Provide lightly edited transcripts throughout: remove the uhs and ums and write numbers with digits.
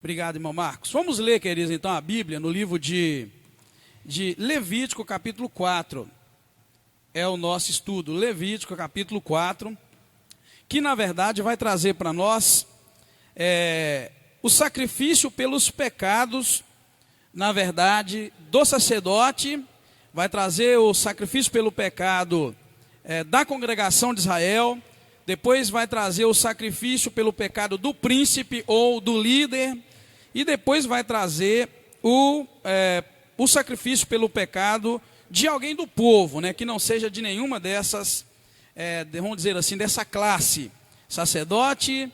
Obrigado, irmão Marcos. Vamos ler, queridos, então, a Bíblia no livro de Levítico, capítulo 4. É o nosso estudo, Levítico, capítulo 4, que, na verdade, vai trazer para nós o sacrifício pelos pecados, na verdade, do sacerdote, vai trazer o sacrifício pelo pecado da congregação de Israel, depois vai trazer o sacrifício pelo pecado do príncipe ou do líder, e depois vai trazer o sacrifício pelo pecado de alguém do povo, que não seja de nenhuma dessas, vamos dizer assim, dessa classe, sacerdote,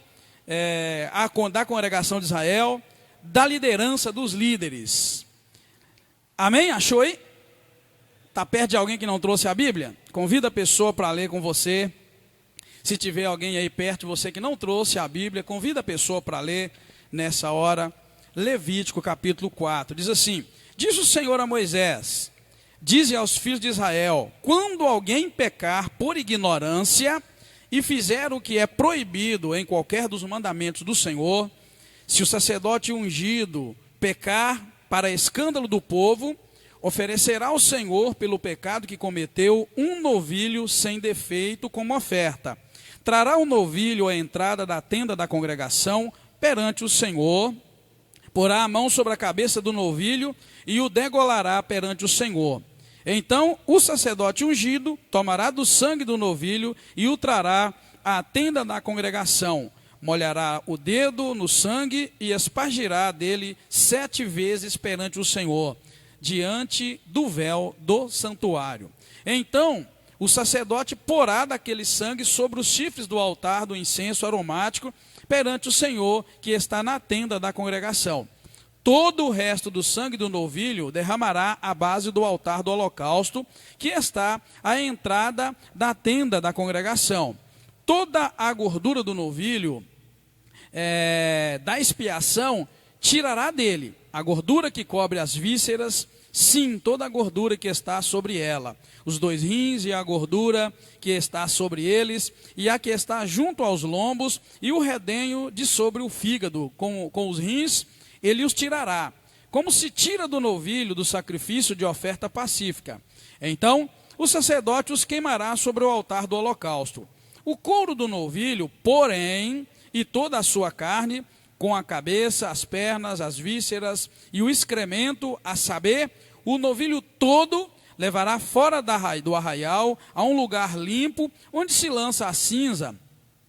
da congregação de Israel, da liderança dos líderes. Amém? Achou aí? Está perto de alguém que não trouxe a Bíblia? Convida a pessoa para ler com você. Se tiver alguém aí perto de você que não trouxe a Bíblia, convida a pessoa para ler nessa hora. Levítico capítulo 4, diz assim: diz o Senhor a Moisés, dize aos filhos de Israel, quando alguém pecar por ignorância e fizer o que é proibido em qualquer dos mandamentos do Senhor, se o sacerdote ungido pecar para escândalo do povo, oferecerá ao Senhor pelo pecado que cometeu um novilho sem defeito como oferta. Trará o novilho à entrada da tenda da congregação perante o Senhor, porá a mão sobre a cabeça do novilho e o degolará perante o Senhor. Então o sacerdote ungido tomará do sangue do novilho e o trará à tenda da congregação. Molhará o dedo no sangue e espargirá dele 7 vezes perante o Senhor, diante do véu do santuário. Então o sacerdote porá daquele sangue sobre os chifres do altar do incenso aromático perante o Senhor, que está na tenda da congregação. Todo o resto do sangue do novilho derramará à base do altar do holocausto, que está à entrada da tenda da congregação. Toda a gordura do novilho da expiação tirará dele, a gordura que cobre as vísceras, sim, toda a gordura que está sobre ela, os 2 rins e a gordura que está sobre eles, e a que está junto aos lombos, e o redenho de sobre o fígado, com os rins, ele os tirará, como se tira do novilho do sacrifício de oferta pacífica. Então o sacerdote os queimará sobre o altar do holocausto. O couro do novilho, porém, e toda a sua carne, com a cabeça, as pernas, as vísceras e o excremento, a saber, o novilho todo levará fora do arraial a um lugar limpo, onde se lança a cinza,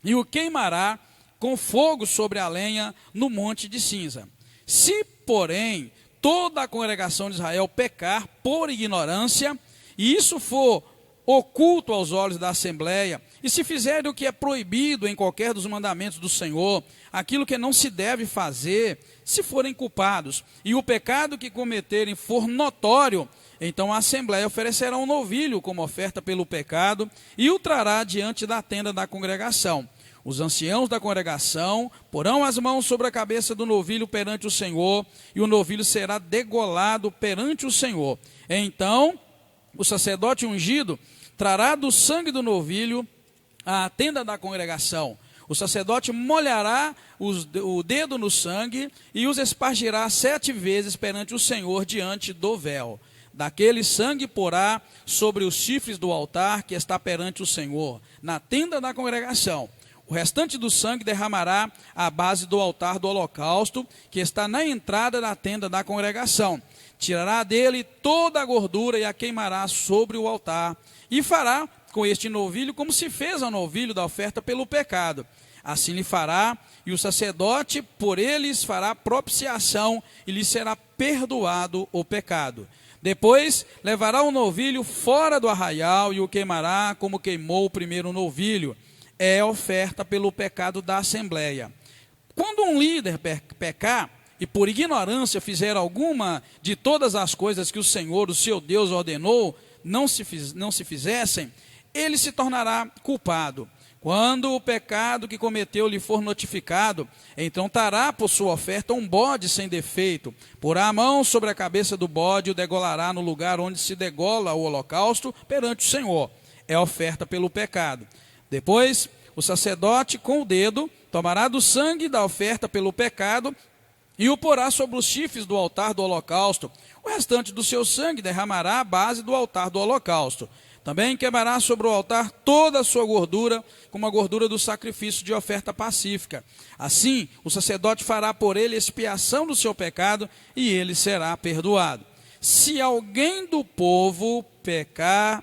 e o queimará com fogo sobre a lenha no monte de cinza. Se, porém, toda a congregação de Israel pecar por ignorância, e isso for oculto aos olhos da assembleia, e se fizerem o que é proibido em qualquer dos mandamentos do Senhor, aquilo que não se deve fazer, se forem culpados, e o pecado que cometerem for notório, então a assembleia oferecerá um novilho como oferta pelo pecado, e o trará diante da tenda da congregação. Os anciãos da congregação porão as mãos sobre a cabeça do novilho perante o Senhor, e o novilho será degolado perante o Senhor. Então o sacerdote ungido trará do sangue do novilho à tenda da congregação. O sacerdote molhará o dedo no sangue e os espargirá 7 vezes perante o Senhor diante do véu. Daquele sangue porá sobre os chifres do altar que está perante o Senhor, na tenda da congregação. O restante do sangue derramará à base do altar do holocausto, que está na entrada da tenda da congregação. Tirará dele toda a gordura e a queimará sobre o altar. E fará com este novilho como se fez ao novilho da oferta pelo pecado. Assim lhe fará, e o sacerdote por eles fará propiciação, e lhe será perdoado o pecado. Depois levará o novilho fora do arraial e o queimará como queimou o primeiro novilho. É oferta pelo pecado da assembleia. Quando um líder pecar, e por ignorância fizer alguma de todas as coisas que o Senhor, o seu Deus, ordenou, não se fizessem, ele se tornará culpado. Quando o pecado que cometeu lhe for notificado, então trará por sua oferta um bode sem defeito, porá a mão sobre a cabeça do bode e o degolará no lugar onde se degola o holocausto perante o Senhor. É oferta pelo pecado. Depois, o sacerdote com o dedo tomará do sangue da oferta pelo pecado e o porá sobre os chifres do altar do holocausto. O restante do seu sangue derramará à base do altar do holocausto. Também queimará sobre o altar toda a sua gordura, como a gordura do sacrifício de oferta pacífica. Assim, o sacerdote fará por ele expiação do seu pecado, e ele será perdoado. Se alguém do povo pecar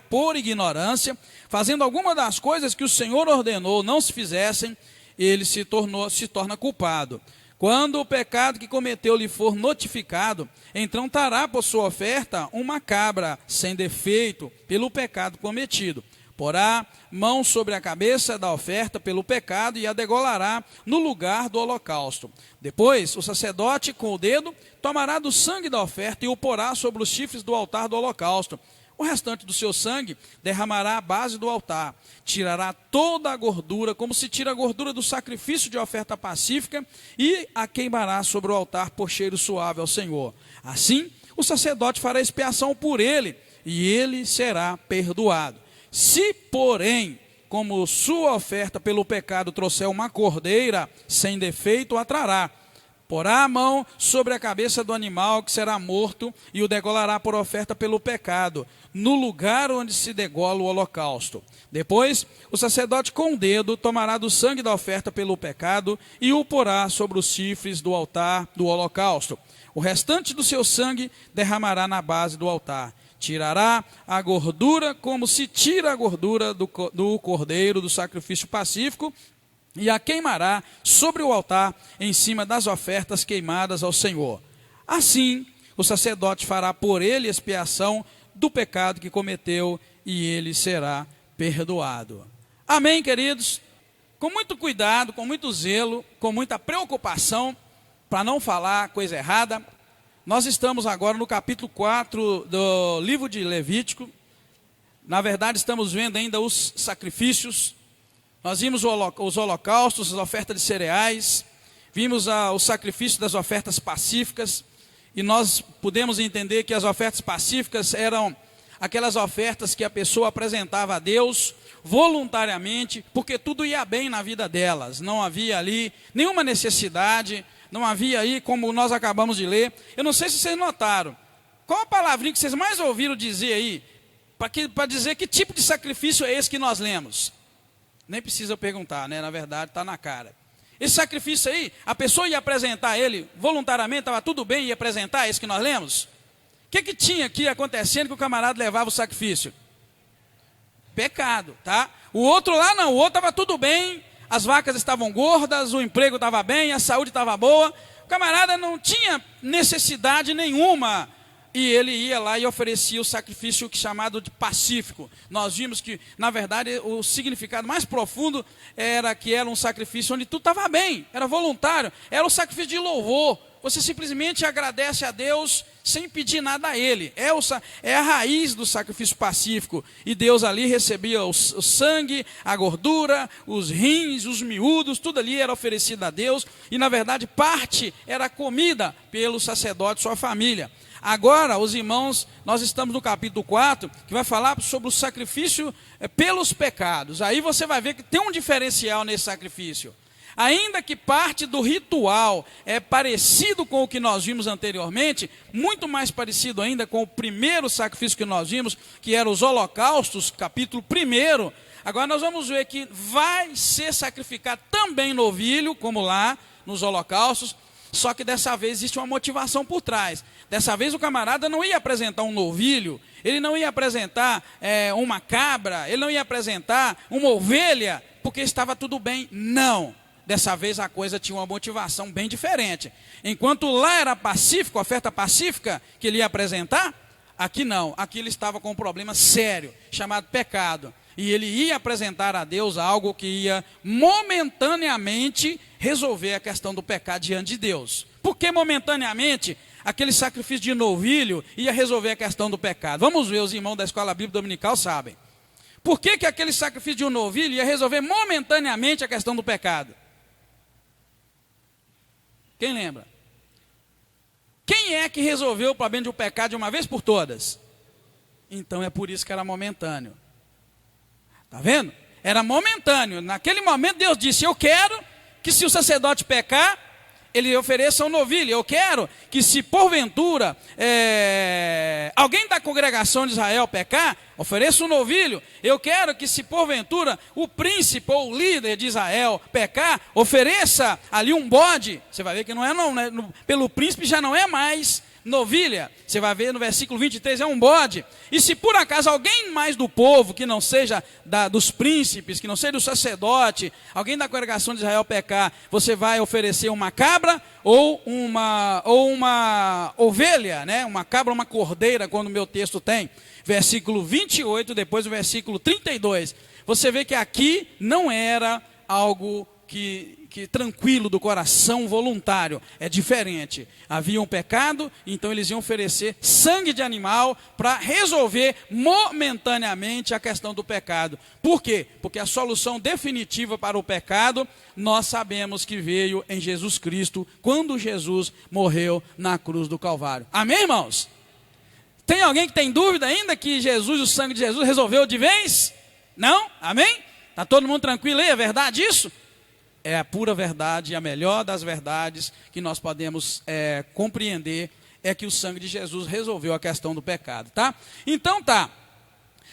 por ignorância, fazendo alguma das coisas que o Senhor ordenou não se fizessem, ele se torna culpado. Quando o pecado que cometeu lhe for notificado, então trará por sua oferta uma cabra sem defeito pelo pecado cometido. Porá mão sobre a cabeça da oferta pelo pecado e a degolará no lugar do holocausto. Depois, o sacerdote, com o dedo, tomará do sangue da oferta e o porá sobre os chifres do altar do holocausto. O restante do seu sangue derramará à base do altar. Tirará toda a gordura, como se tira a gordura do sacrifício de oferta pacífica, e a queimará sobre o altar por cheiro suave ao Senhor. Assim, o sacerdote fará expiação por ele, e ele será perdoado. Se, porém, como sua oferta pelo pecado trouxer uma cordeira sem defeito, a trará. Porá a mão sobre a cabeça do animal que será morto e o degolará por oferta pelo pecado, no lugar onde se degola o holocausto. Depois, o sacerdote com o dedo tomará do sangue da oferta pelo pecado e o porá sobre os chifres do altar do holocausto. O restante do seu sangue derramará na base do altar. Tirará a gordura como se tira a gordura do cordeiro do sacrifício pacífico, e a queimará sobre o altar em cima das ofertas queimadas ao Senhor. Assim, o sacerdote fará por ele expiação do pecado que cometeu, e ele será perdoado. Amém, queridos? Com muito cuidado, com muito zelo, com muita preocupação, para não falar coisa errada, nós estamos agora no capítulo 4 do livro de Levítico. Na verdade, estamos vendo ainda os sacrifícios. Nós vimos os holocaustos, as ofertas de cereais, vimos o sacrifício das ofertas pacíficas, e nós pudemos entender que as ofertas pacíficas eram aquelas ofertas que a pessoa apresentava a Deus voluntariamente, porque tudo ia bem na vida delas, não havia ali nenhuma necessidade, não havia aí, como nós acabamos de ler. Eu não sei se vocês notaram, qual a palavrinha que vocês mais ouviram dizer aí, para dizer que tipo de sacrifício é esse que nós lemos? Nem precisa perguntar, né? Na verdade, está na cara. Esse sacrifício aí, a pessoa ia apresentar ele voluntariamente, estava tudo bem, ia apresentar esse que nós lemos? O que tinha aqui acontecendo que o camarada levava o sacrifício? Pecado, tá? O outro lá não, o outro estava tudo bem, as vacas estavam gordas, o emprego estava bem, a saúde estava boa, o camarada não tinha necessidade nenhuma, e ele ia lá e oferecia o sacrifício chamado de pacífico. Nós vimos que, na verdade, o significado mais profundo era que era um sacrifício onde tudo estava bem, era voluntário, era um sacrifício de louvor. Você simplesmente agradece a Deus sem pedir nada a Ele. É a raiz do sacrifício pacífico. E Deus ali recebia o sangue, a gordura, os rins, os miúdos, tudo ali era oferecido a Deus. E, na verdade, parte era comida pelo sacerdote e sua família. Agora, os irmãos, nós estamos no capítulo 4, que vai falar sobre o sacrifício pelos pecados. Aí você vai ver que tem um diferencial nesse sacrifício. Ainda que parte do ritual é parecido com o que nós vimos anteriormente, muito mais parecido ainda com o primeiro sacrifício que nós vimos, que eram os holocaustos, capítulo 1. Agora nós vamos ver que vai ser sacrificado também novilho, como lá nos holocaustos, só que dessa vez existe uma motivação por trás. Dessa vez o camarada não ia apresentar um novilho, ele não ia apresentar uma cabra, ele não ia apresentar uma ovelha, porque estava tudo bem. Não. Dessa vez a coisa tinha uma motivação bem diferente. Enquanto lá era pacífico, oferta pacífica que ele ia apresentar, aqui não. Aqui ele estava com um problema sério, chamado pecado. E ele ia apresentar a Deus algo que ia momentaneamente resolver a questão do pecado diante de Deus. Por que momentaneamente aquele sacrifício de novilho ia resolver a questão do pecado? Vamos ver, os irmãos da Escola Bíblica Dominical sabem. Por que aquele sacrifício de um novilho ia resolver momentaneamente a questão do pecado? Quem lembra? Quem é que resolveu o problema de um pecado de uma vez por todas? Então é por isso que era momentâneo. Está vendo? Era momentâneo. Naquele momento Deus disse, eu quero que se o sacerdote pecar, ele ofereça um novilho. Eu quero que, se porventura alguém da congregação de Israel pecar, ofereça um novilho. Eu quero que, se porventura o príncipe ou o líder de Israel pecar, ofereça ali um bode. Você vai ver que não é não, né? Pelo príncipe já não é mais novilha. Você vai ver no versículo 23, é um bode. E se por acaso alguém mais do povo, que não seja dos príncipes, que não seja do sacerdote, alguém da congregação de Israel pecar, você vai oferecer uma cabra ou uma ovelha, né? Uma cabra ou uma cordeira, quando o meu texto tem. Versículo 28, depois o versículo 32. Você vê que aqui não era algo que tranquilo do coração, voluntário. É diferente. Havia um pecado, então eles iam oferecer sangue de animal para resolver momentaneamente a questão do pecado. Por quê? Porque a solução definitiva para o pecado, nós sabemos que veio em Jesus Cristo, quando Jesus morreu na cruz do Calvário. Amém, irmãos? Tem alguém que tem dúvida ainda que Jesus, o sangue de Jesus, resolveu de vez? Não? Amém? Está todo mundo tranquilo aí? É verdade isso? É a pura verdade, a melhor das verdades que nós podemos compreender, é que o sangue de Jesus resolveu a questão do pecado, tá? Então tá,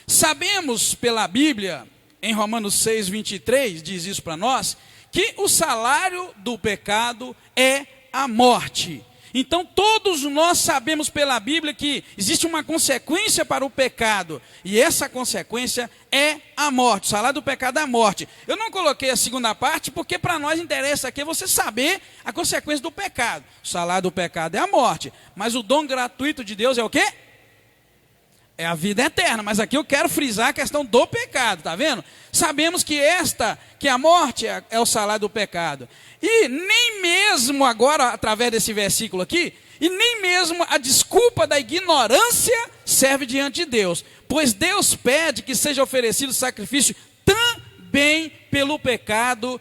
sabemos pela Bíblia, em Romanos 6, 23, diz isso para nós, que o salário do pecado é a morte. Então todos nós sabemos pela Bíblia que existe uma consequência para o pecado, e essa consequência é a morte. O salário do pecado é a morte. Eu não coloquei a segunda parte porque para nós interessa aqui você saber a consequência do pecado. O salário do pecado é a morte, mas o dom gratuito de Deus é o quê? É a vida eterna. Mas aqui eu quero frisar a questão do pecado, tá vendo? Sabemos que a morte é o salário do pecado. E nem mesmo agora, através desse versículo aqui, e nem mesmo a desculpa da ignorância serve diante de Deus. Pois Deus pede que seja oferecido sacrifício também pelo pecado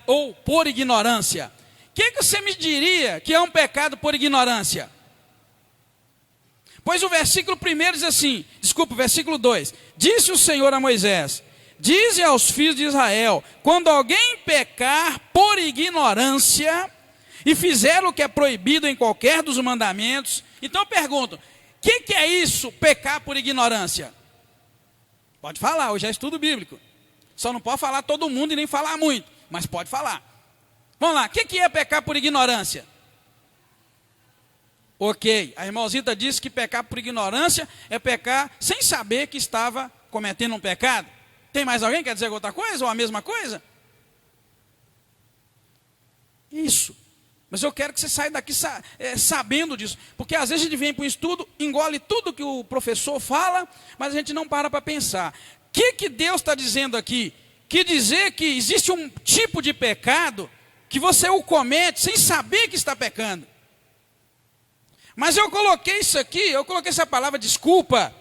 ou por ignorância. O que você me diria que é um pecado por ignorância? Pois o versículo 1 diz assim, o versículo 2. Disse o Senhor a Moisés: dize aos filhos de Israel, quando alguém pecar por ignorância e fizer o que é proibido em qualquer dos mandamentos. Então eu pergunto, o que é isso, pecar por ignorância? Pode falar, hoje é estudo bíblico. Só não pode falar todo mundo e nem falar muito, mas pode falar. Vamos lá, o que é pecar por ignorância? Ok, a irmãozita disse que pecar por ignorância é pecar sem saber que estava cometendo um pecado. Tem mais alguém que quer dizer outra coisa ou a mesma coisa? Isso. Mas eu quero que você saia daqui sabendo disso. Porque às vezes a gente vem para um estudo, engole tudo que o professor fala, mas a gente não para pensar. O que Deus está dizendo aqui? Que dizer que existe um tipo de pecado que você o comete sem saber que está pecando. Mas eu coloquei isso aqui, eu coloquei essa palavra desculpa.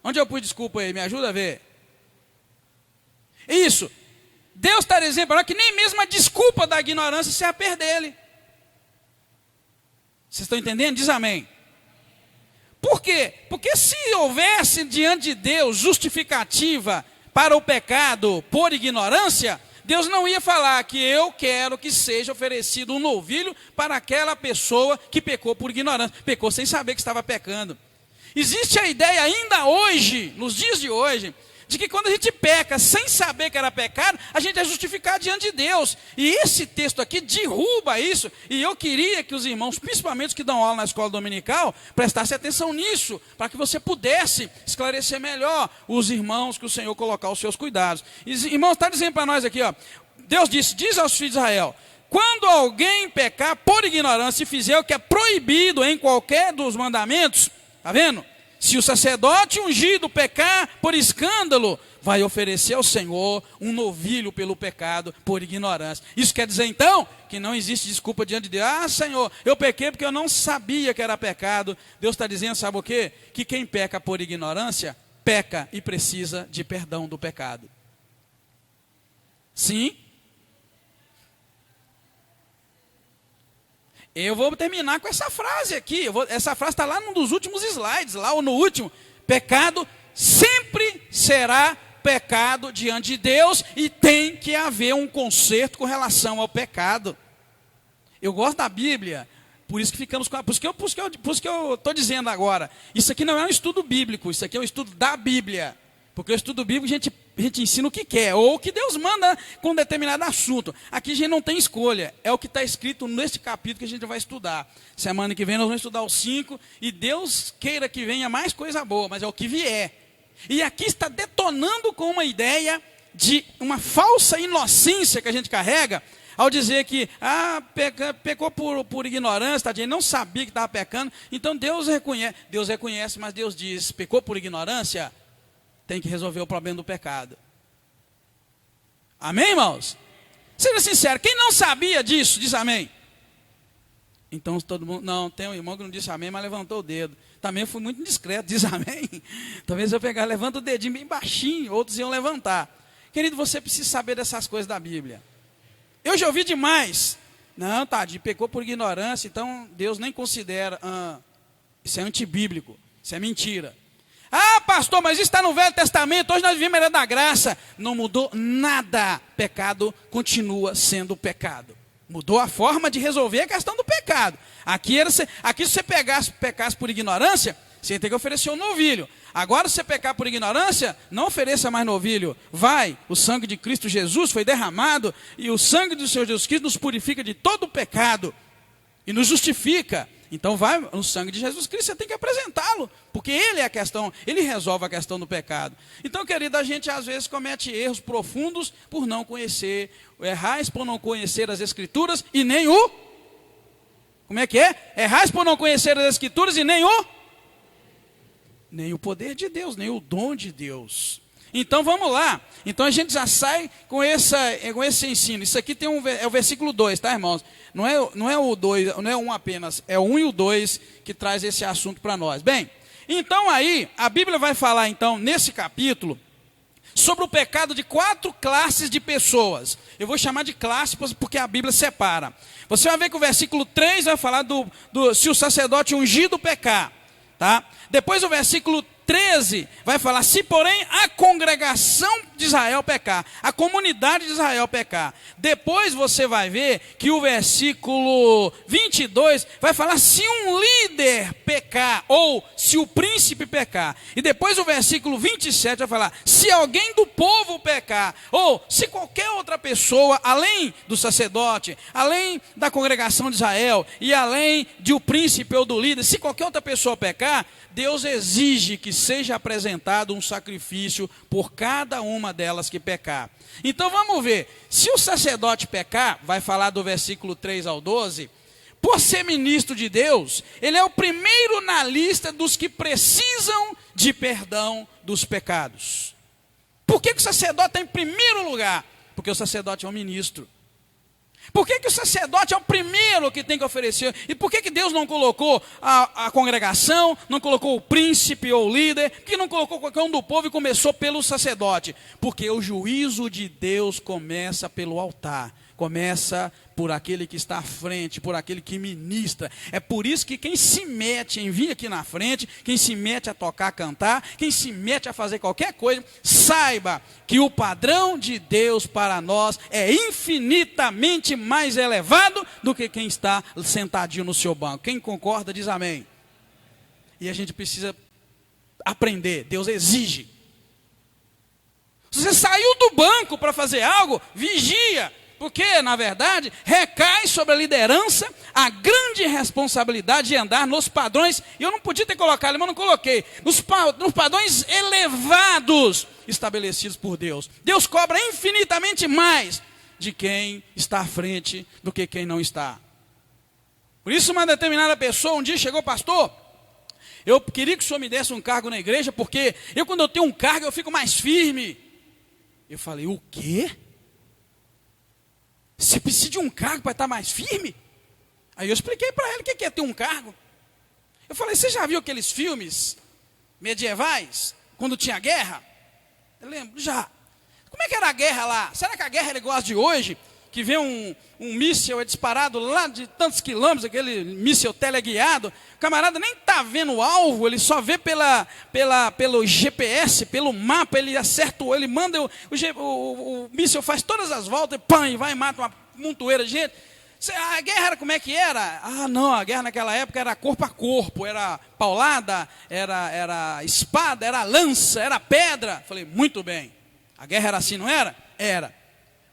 Onde eu pus desculpa aí? Me ajuda a ver. Isso. Deus está dizendo para nós que nem mesmo a desculpa da ignorância se perder dele. Vocês estão entendendo? Diz amém. Por quê? Porque se houvesse diante de Deus justificativa para o pecado por ignorância, Deus não ia falar que eu quero que seja oferecido um novilho para aquela pessoa que pecou por ignorância, pecou sem saber que estava pecando. Existe a ideia ainda hoje, nos dias de hoje, de que quando a gente peca sem saber que era pecado, a gente é justificado diante de Deus. E esse texto aqui derruba isso. E eu queria que os irmãos, principalmente os que dão aula na escola dominical, prestassem atenção nisso, para que você pudesse esclarecer melhor os irmãos que o Senhor colocar os seus cuidados. E, irmãos, está dizendo para nós aqui, ó, Deus disse, diz aos filhos de Israel, quando alguém pecar por ignorância e fizer o que é proibido em qualquer dos mandamentos, está vendo? Se o sacerdote ungido pecar por escândalo, vai oferecer ao Senhor um novilho pelo pecado por ignorância. Isso quer dizer então que não existe desculpa diante de Deus. Ah, Senhor, eu pequei porque eu não sabia que era pecado. Deus está dizendo, sabe o quê? Que quem peca por ignorância, peca e precisa de perdão do pecado. Sim? Eu vou terminar com essa frase aqui. Essa frase está lá num dos últimos slides, lá ou no último. Pecado sempre será pecado diante de Deus e tem que haver um conserto com relação ao pecado. Eu gosto da Bíblia, por isso que ficamos com por isso que eu estou dizendo agora. Isso aqui não é um estudo bíblico, isso aqui é um estudo da Bíblia. Porque o estudo bíblico a gente ensina o que quer, ou o que Deus manda com um determinado assunto. Aqui a gente não tem escolha, é o que está escrito nesse capítulo que a gente vai estudar. Semana que vem nós vamos estudar os 5, e Deus queira que venha mais coisa boa, mas é o que vier. E aqui está detonando com uma ideia de uma falsa inocência que a gente carrega, ao dizer que pecou por ignorância, tadinho, não sabia que estava pecando, então Deus reconhece, mas Deus diz, pecou por ignorância, tem que resolver o problema do pecado. Amém, irmãos? Seja sincero, quem não sabia disso, diz amém. Então todo mundo, não, tem um irmão que não disse amém, mas levantou o dedo. Também fui muito indiscreto, diz amém. Talvez eu pegar, levanta o dedinho bem baixinho, outros iam levantar. Querido, você precisa saber dessas coisas da Bíblia. Eu já ouvi demais. Não, tadinho, pecou por ignorância, então Deus nem considera. Isso é antibíblico, isso é mentira. Ah, pastor, mas isso está no Velho Testamento, hoje nós vivemos a era da graça. Não mudou nada. Pecado continua sendo pecado. Mudou a forma de resolver a questão do pecado. Aqui se você pecasse por ignorância, você ia ter que oferecer um novilho. Agora, se você pecar por ignorância, não ofereça mais novilho. Vai, o sangue de Cristo Jesus foi derramado, e o sangue do Senhor Jesus Cristo nos purifica de todo o pecado e nos justifica. Então vai no sangue de Jesus Cristo, você tem que apresentá-lo, porque ele é a questão, ele resolve a questão do pecado. Então, querido, a gente às vezes comete erros profundos por não conhecer, errais por não conhecer as Escrituras e nem o... Como é que é? Errais por não conhecer as Escrituras e nem o poder de Deus, nem o dom de Deus. Então vamos lá. Então a gente já sai com esse ensino. Isso aqui é o versículo 2, tá, irmãos? Não é o 2, não é um apenas, é o 1 e o 2 que traz esse assunto para nós. Bem, então aí a Bíblia vai falar então nesse capítulo sobre o pecado de 4 classes de pessoas. Eu vou chamar de classe porque a Bíblia separa. Você vai ver que o versículo 3 vai falar se o sacerdote ungido pecar, tá? Depois o versículo 13 vai falar, se porém a congregação de Israel pecar, a comunidade de Israel pecar. Depois você vai ver que o versículo 22 vai falar se um líder pecar, ou se o príncipe pecar. E depois o versículo 27 vai falar, se alguém do povo pecar, ou se qualquer outra pessoa, além do sacerdote, além da congregação de Israel, e além de o príncipe ou do líder, se qualquer outra pessoa pecar, Deus exige que seja apresentado um sacrifício por cada uma delas que pecar. Então vamos ver, se o sacerdote pecar, vai falar do versículo 3 ao 12, por ser ministro de Deus, ele é o primeiro na lista dos que precisam de perdão dos pecados. Por que o sacerdote está em primeiro lugar? Porque o sacerdote é um ministro. Por que o sacerdote é o primeiro que tem que oferecer? E por que Deus não colocou a congregação, não colocou o príncipe ou o líder, que não colocou qualquer um do povo e começou pelo sacerdote? Porque o juízo de Deus começa pelo altar, começa por aquele que está à frente, por aquele que ministra. É por isso que quem se mete em vir aqui na frente, quem se mete a tocar, a cantar, quem se mete a fazer qualquer coisa, saiba que o padrão de Deus para nós é infinitamente mais elevado do que quem está sentadinho no seu banco. Quem concorda diz amém. E a gente precisa aprender, Deus exige. Se você saiu do banco para fazer algo, vigia. Porque, na verdade, recai sobre a liderança a grande responsabilidade de andar nos padrões, e eu não podia ter colocado, mas não coloquei, nos padrões elevados estabelecidos por Deus. Deus cobra infinitamente mais de quem está à frente do que quem não está. Por isso, uma determinada pessoa um dia chegou, pastor, eu queria que o senhor me desse um cargo na igreja, porque quando eu tenho um cargo, eu fico mais firme. Eu falei, o quê? Você precisa de um cargo para estar mais firme? Aí eu expliquei para ele o que é ter um cargo. Eu falei, você já viu aqueles filmes medievais, quando tinha guerra? Eu lembro, já. Como é que era a guerra lá? Será que a guerra era igual às de hoje? Que vem um míssil disparado lá de tantos quilômetros, aquele míssil teleguiado, o camarada nem está vendo o alvo, ele só vê pelo GPS, pelo mapa, ele acerta, ele manda, o míssil faz todas as voltas, e vai e mata uma montoeira de gente. A guerra era como é que era? Ah, não, a guerra naquela época era corpo a corpo, era paulada, era espada, era lança, era pedra. Falei, muito bem. A guerra era assim, não era? Era.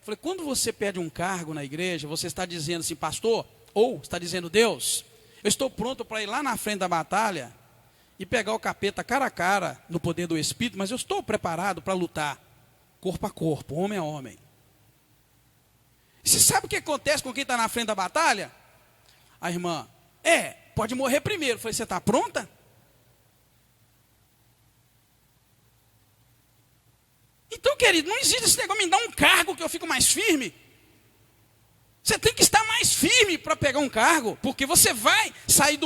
Falei, quando você pede um cargo na igreja, você está dizendo assim, pastor, ou está dizendo, Deus, eu estou pronto para ir lá na frente da batalha e pegar o capeta cara a cara no poder do Espírito, mas eu estou preparado para lutar corpo a corpo, homem a homem. E você sabe o que acontece com quem está na frente da batalha? A irmã, pode morrer primeiro. Eu falei, você está pronta? Então, querido, não existe esse negócio de me dar um cargo que eu fico mais firme. Você tem que estar mais firme para pegar um cargo, porque você vai sair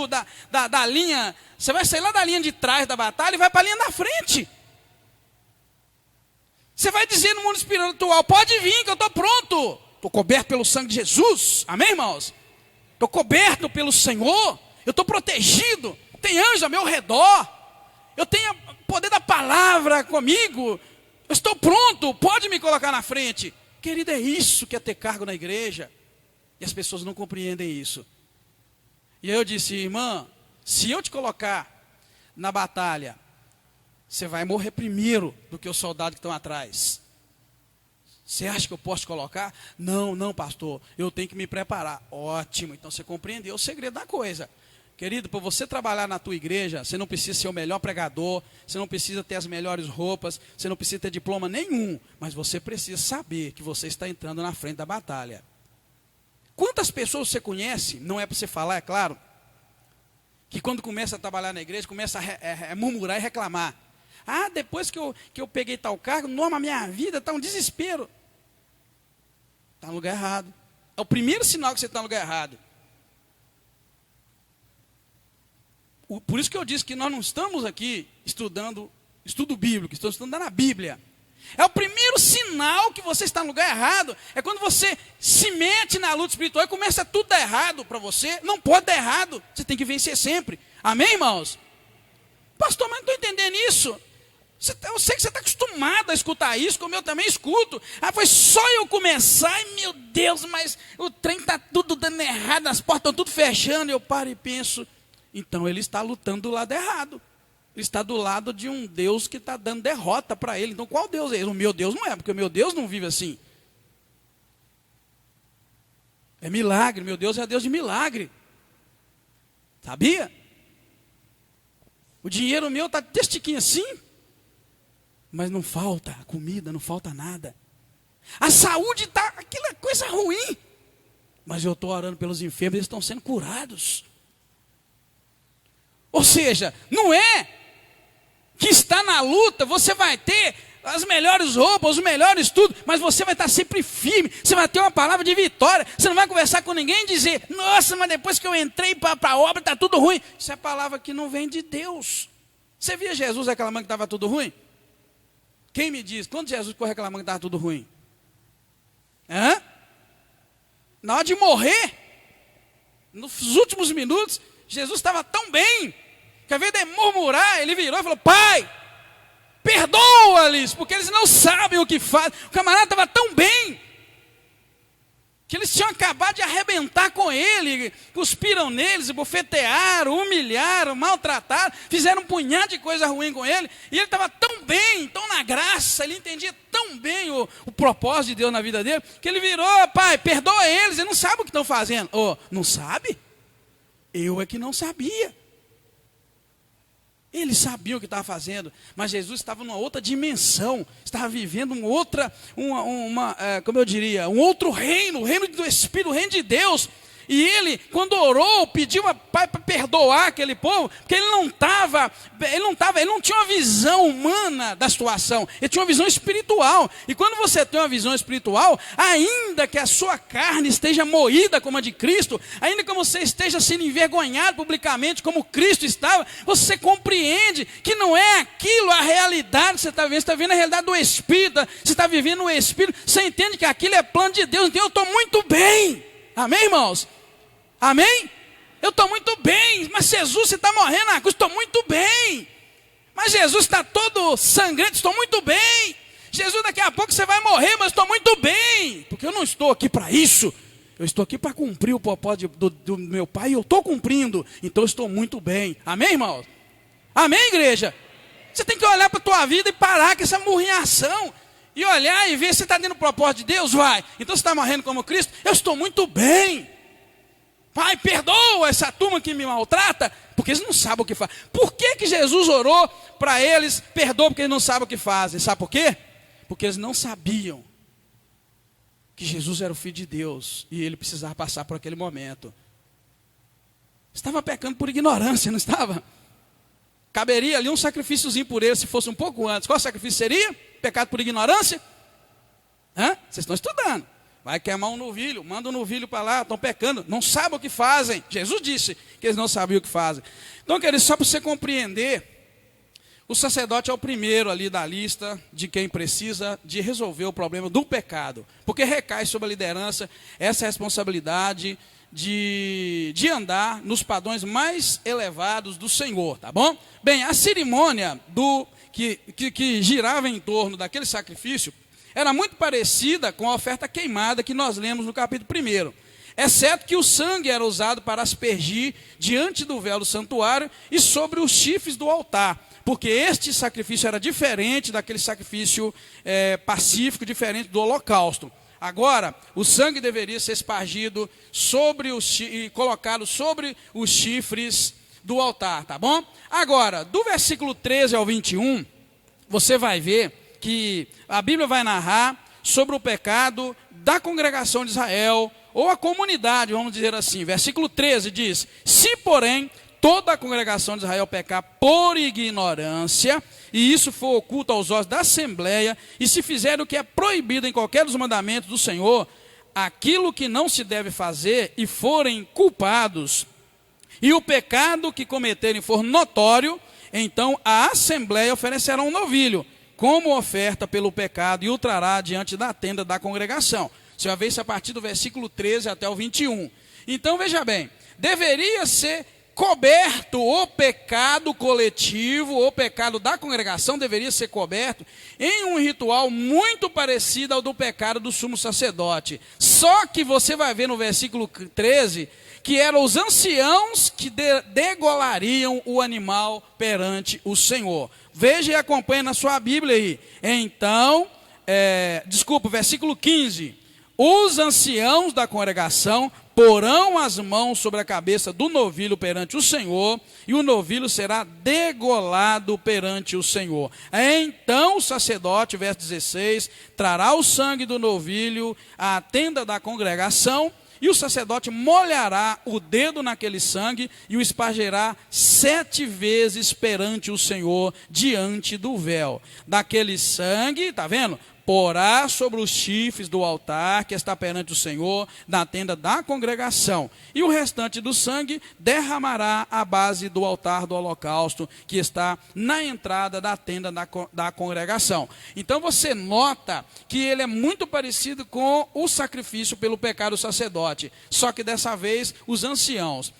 da linha, você vai sair lá da linha de trás da batalha e vai para a linha da frente. Você vai dizer no mundo espiritual, pode vir que eu estou pronto. Estou coberto pelo sangue de Jesus, amém, irmãos? Estou coberto pelo Senhor, eu estou protegido, tem anjo ao meu redor, eu tenho o poder da palavra comigo, eu estou pronto, pode me colocar na frente. Querido, é isso que é ter cargo na igreja, e as pessoas não compreendem isso. E aí eu disse, irmã, se eu te colocar na batalha, você vai morrer primeiro do que os soldados que estão atrás. Você acha que eu posso te colocar? Não, pastor, eu tenho que me preparar. Ótimo, então você compreendeu o segredo da coisa. Querido, para você trabalhar na tua igreja, você não precisa ser o melhor pregador, você não precisa ter as melhores roupas, você não precisa ter diploma nenhum, mas você precisa saber que você está entrando na frente da batalha. Quantas pessoas você conhece, não é para você falar, é claro, que quando começa a trabalhar na igreja, começa a murmurar e reclamar. Ah, depois que eu peguei tal cargo, a minha vida está um desespero. Está no lugar errado. É o primeiro sinal que você está no lugar errado. Por isso que eu disse que nós não estamos aqui estudando estudo bíblico, estamos estudando a Bíblia. É o primeiro sinal que você está no lugar errado. É quando você se mete na luta espiritual e começa tudo a dar errado para você. Não pode dar errado. Você tem que vencer sempre. Amém, irmãos? Pastor, mas não estou entendendo isso. Eu sei que você está acostumado a escutar isso, como eu também escuto. Ah, foi só eu começar e, meu Deus, mas o trem está tudo dando errado, as portas estão tudo fechando. Eu paro e penso, então ele está lutando do lado errado. Ele está do lado de um Deus que está dando derrota para ele. Então qual Deus é esse? O meu Deus não é, porque o meu Deus não vive assim. É milagre, meu Deus é Deus de milagre. Sabia? O dinheiro meu está desse tiquinho assim. Mas não falta comida, não falta nada. A saúde está aquela coisa ruim. Mas eu estou orando pelos enfermos, eles estão sendo curados. Ou seja, não é que está na luta, você vai ter as melhores roupas, os melhores tudo, mas você vai estar sempre firme, você vai ter uma palavra de vitória, você não vai conversar com ninguém e dizer, nossa, mas depois que eu entrei para a obra está tudo ruim. Isso é palavra que não vem de Deus. Você via Jesus reclamando que estava tudo ruim? Quem me diz, quando Jesus ficou reclamando que estava tudo ruim? Na hora de morrer, nos últimos minutos, Jesus estava tão bem, que ao invés de murmurar, ele virou e falou, Pai, perdoa-lhes, porque eles não sabem o que fazem. O camarada estava tão bem, que eles tinham acabado de arrebentar com ele, cuspiram neles, bofetearam, humilharam, maltrataram, fizeram um punhado de coisa ruim com ele, e ele estava tão bem, tão na graça, ele entendia tão bem o propósito de Deus na vida dele, que ele virou, Pai, perdoa eles não sabem o que estão fazendo. Não sabe? Eu é que não sabia. Eles sabiam o que estava fazendo, mas Jesus estava numa outra dimensão, estava vivendo uma outra, como eu diria, um outro reino, o reino do Espírito, o reino de Deus. E ele, quando orou, pediu a Pai para perdoar aquele povo, porque ele não tinha uma visão humana da situação, ele tinha uma visão espiritual. E quando você tem uma visão espiritual, ainda que a sua carne esteja moída como a de Cristo, ainda que você esteja sendo envergonhado publicamente como Cristo estava, você compreende que não é aquilo a realidade que você está vendo a realidade do Espírito, você está vivendo o Espírito, você entende que aquilo é plano de Deus, então eu estou muito bem. Amém, irmãos? Amém? Eu estou muito bem, mas Jesus, você está morrendo na cruz, estou muito bem. Mas Jesus está todo sangrento, estou muito bem. Jesus, daqui a pouco você vai morrer, mas estou muito bem. Porque eu não estou aqui para isso. Eu estou aqui para cumprir o propósito do meu Pai e eu estou cumprindo. Então eu estou muito bem. Amém, irmãos? Amém, igreja? Você tem que olhar para a tua vida e parar com essa murrinhação. E olhar e ver se você está dentro do propósito de Deus, vai. Então você está morrendo como Cristo, eu estou muito bem. Pai, perdoa essa turma que me maltrata, porque eles não sabem o que fazem. Por que Jesus orou para eles, perdoa porque eles não sabem o que fazem? Sabe por quê? Porque eles não sabiam que Jesus era o Filho de Deus e ele precisava passar por aquele momento. Estava pecando por ignorância, não estava? Caberia ali um sacrifíciozinho por eles, se fosse um pouco antes. Qual sacrifício seria? Pecado por ignorância? Hã? Vocês estão estudando. Vai queimar um novilho, manda um novilho para lá, estão pecando, não sabem o que fazem. Jesus disse que eles não sabiam o que fazem. Então, queridos, só para você compreender, o sacerdote é o primeiro ali da lista de quem precisa de resolver o problema do pecado. Porque recai sobre a liderança essa responsabilidade de andar nos mais elevados do Senhor, tá bom? Bem, a cerimônia que girava em torno daquele sacrifício era muito parecida com a oferta queimada que nós lemos no capítulo 1. Exceto que o sangue era usado para aspergir diante do véu do santuário e sobre os chifres do altar. Porque este sacrifício era diferente daquele sacrifício pacífico, diferente do holocausto. Agora, o sangue deveria ser espargido e colocado sobre os chifres do altar, tá bom? Agora, do versículo 13 ao 21, você vai ver que a Bíblia vai narrar sobre o pecado da congregação de Israel, ou a comunidade, vamos dizer assim. Versículo 13 diz: se, porém, toda a congregação de Israel pecar por ignorância, e isso for oculto aos olhos da Assembleia, e se fizer o que é proibido em qualquer dos mandamentos do Senhor, aquilo que não se deve fazer, e forem culpados, e o pecado que cometerem for notório, então a Assembleia oferecerá um novilho, como oferta pelo pecado, e o trará diante da tenda da congregação. Você vai ver isso a partir do versículo 13 até o 21. Então, veja bem, deveria ser coberto o pecado coletivo, o pecado da congregação deveria ser coberto em um ritual muito parecido ao do pecado do sumo sacerdote. Só que você vai ver no versículo 13 que eram os anciãos que degolariam o animal perante o Senhor. Veja e acompanhe na sua Bíblia aí. Então, versículo 15. Os anciãos da congregação porão as mãos sobre a cabeça do novilho perante o Senhor, e o novilho será degolado perante o Senhor. Então o sacerdote, verso 16, trará o sangue do novilho à tenda da congregação, e o sacerdote molhará o dedo naquele sangue e o espargirá 7 vezes perante o Senhor, diante do véu. Daquele sangue, está vendo? Porá sobre os chifres do altar que está perante o Senhor, na tenda da congregação. E o restante do sangue derramará à base do altar do holocausto, que está na entrada da tenda da congregação. Então você nota que ele é muito parecido com o sacrifício pelo pecado do sacerdote. Só que dessa vez os anciãos.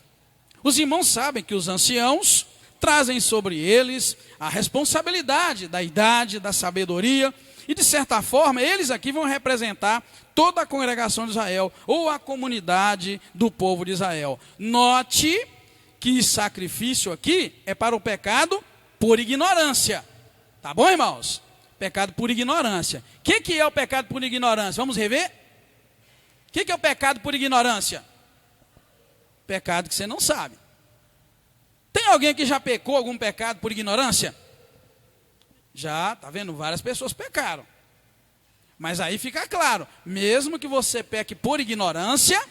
Os irmãos sabem que os anciãos trazem sobre eles a responsabilidade da idade, da sabedoria. E de certa forma, eles aqui vão representar toda a congregação de Israel, ou a comunidade do povo de Israel. Note que sacrifício aqui é para o pecado por ignorância. Tá bom, irmãos? Pecado por ignorância. O que é o pecado por ignorância? Vamos rever? O que é o pecado por ignorância? Pecado que você não sabe. Tem alguém que já pecou algum pecado por ignorância? Já, tá vendo? Várias pessoas pecaram. Mas aí fica claro, mesmo que você peque por ignorância,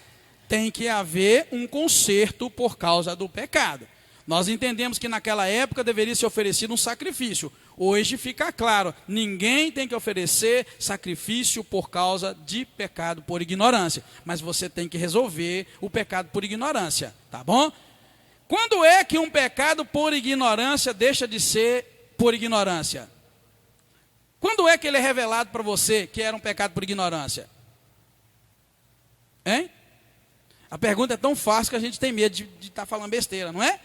tem que haver um conserto por causa do pecado. Nós entendemos que naquela época deveria ser oferecido um sacrifício. Hoje fica claro, ninguém tem que oferecer sacrifício por causa de pecado por ignorância. Mas você tem que resolver o pecado por ignorância, tá bom? Quando é que um pecado por ignorância deixa de ser por ignorância? Quando é que ele é revelado para você que era um pecado por ignorância? Hein? A pergunta é tão fácil que a gente tem medo de estar falando besteira, não é?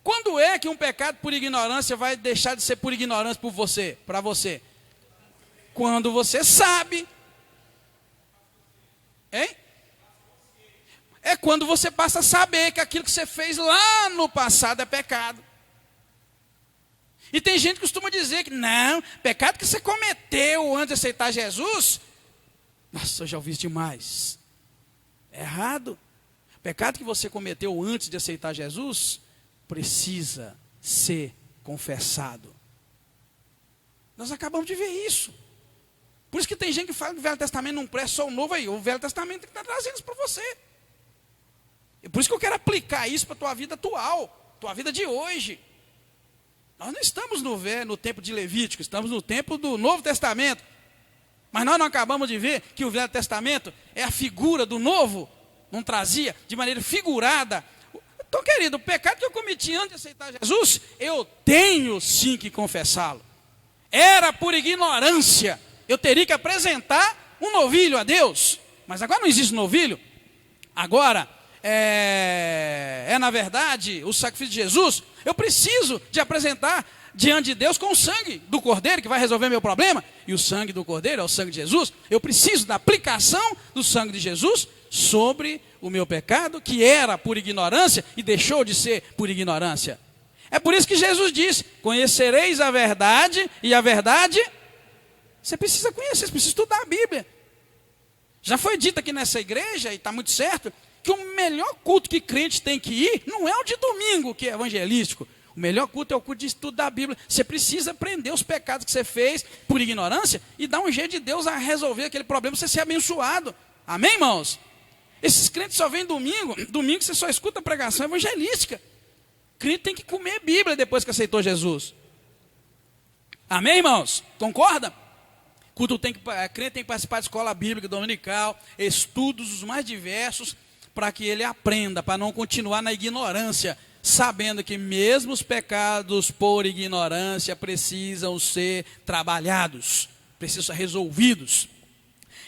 Quando é que um pecado por ignorância vai deixar de ser por ignorância por você, para você? Quando você sabe. Hein? é quando você passa a saber que aquilo que você fez lá no passado é pecado. E tem gente que costuma dizer que não, pecado que você cometeu antes de aceitar Jesus, nossa, eu já ouvi isso demais. É errado. Pecado que você cometeu antes de aceitar Jesus, precisa ser confessado. Nós acabamos de ver isso. Por isso que tem gente que fala que o Velho Testamento não presta, só o Novo aí. O Velho Testamento tem que estar trazendo isso para você. E por isso que eu quero aplicar isso para a tua vida atual, tua vida de hoje. Nós não estamos no tempo de Levítico, estamos no tempo do Novo Testamento. Mas nós não acabamos de ver que o Velho Testamento é a figura do Novo, não trazia de maneira figurada. Então, querido, o pecado que eu cometi antes de aceitar Jesus, eu tenho sim que confessá-lo. Era por ignorância, eu teria que apresentar um novilho a Deus. Mas agora não existe novilho. Agora, na verdade, o sacrifício de Jesus, eu preciso de apresentar diante de Deus com o sangue do Cordeiro, que vai resolver meu problema, e o sangue do Cordeiro é o sangue de Jesus. Eu preciso da aplicação do sangue de Jesus sobre o meu pecado, que era por ignorância e deixou de ser por ignorância. É por isso que Jesus disse, conhecereis a verdade, e a verdade, você precisa conhecer, você precisa estudar a Bíblia. Já foi dito aqui nessa igreja, e está muito certo, que o melhor culto que crente tem que ir, não é o de domingo, que é evangelístico. O melhor culto é o culto de estudo da Bíblia. Você precisa aprender os pecados que você fez por ignorância e dar um jeito de Deus a resolver aquele problema, você ser abençoado. Amém, irmãos? Esses crentes só vêm domingo, domingo você só escuta pregação evangelística. Crente tem que comer Bíblia depois que aceitou Jesus. Amém, irmãos? Concorda? Crente tem que participar de escola bíblica dominical, estudos os mais diversos, para que ele aprenda, para não continuar na ignorância, sabendo que mesmo os pecados por ignorância precisam ser trabalhados, precisam ser resolvidos.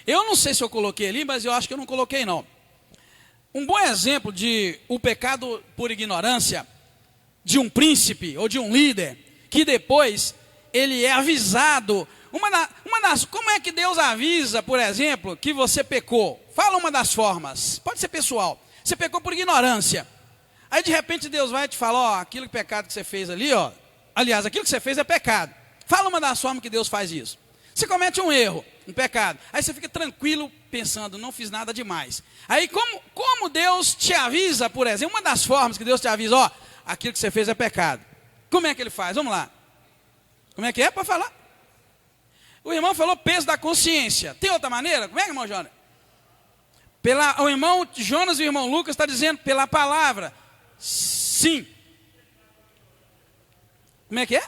Eu não sei se eu coloquei ali, mas eu acho que eu não coloquei não. Um bom exemplo de o pecado por ignorância de um príncipe ou de um líder, que depois ele é avisado. Como é que Deus avisa, por exemplo, que você pecou? Fala uma das formas, pode ser pessoal. Você pecou por ignorância. Aí de repente Deus vai te falar, ó, aquele pecado que você fez ali, ó. Aliás, aquilo que você fez é pecado. Fala uma das formas que Deus faz isso. Você comete um erro, um pecado. Aí você fica tranquilo pensando, não fiz nada demais. Aí como Deus te avisa, por exemplo, uma das formas que Deus te avisa, ó, aquilo que você fez é pecado. Como é que ele faz? Vamos lá. Como é que é para falar? O irmão falou peso da consciência. Tem outra maneira? Como é que, irmão Jonas? O irmão Jonas e o irmão Lucas está dizendo pela palavra. Sim. Como é que é?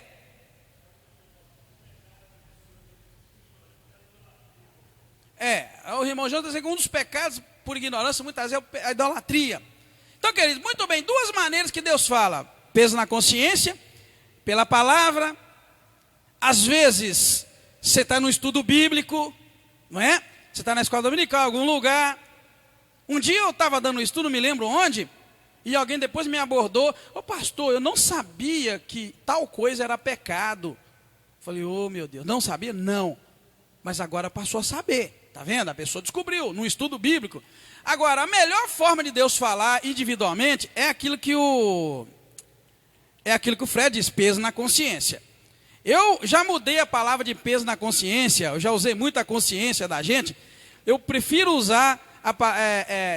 O irmão Jonas está dizendo que um dos pecados por ignorância muitas vezes é a idolatria. Então, queridos, muito bem, duas maneiras que Deus fala. Peso na consciência, pela palavra. Às vezes, você está no estudo bíblico, não é? Você está na escola dominical, em algum lugar. Um dia eu estava dando um estudo, não me lembro onde, e alguém depois me abordou. Ô pastor, eu não sabia que tal coisa era pecado. Falei, ô meu Deus, não sabia? Não. Mas agora passou a saber, tá vendo? A pessoa descobriu, num estudo bíblico. Agora, a melhor forma de Deus falar individualmente é aquilo que o Fred diz, peso na consciência. Eu já mudei a palavra de peso na consciência, eu já usei muito a consciência da gente. Eu prefiro usar,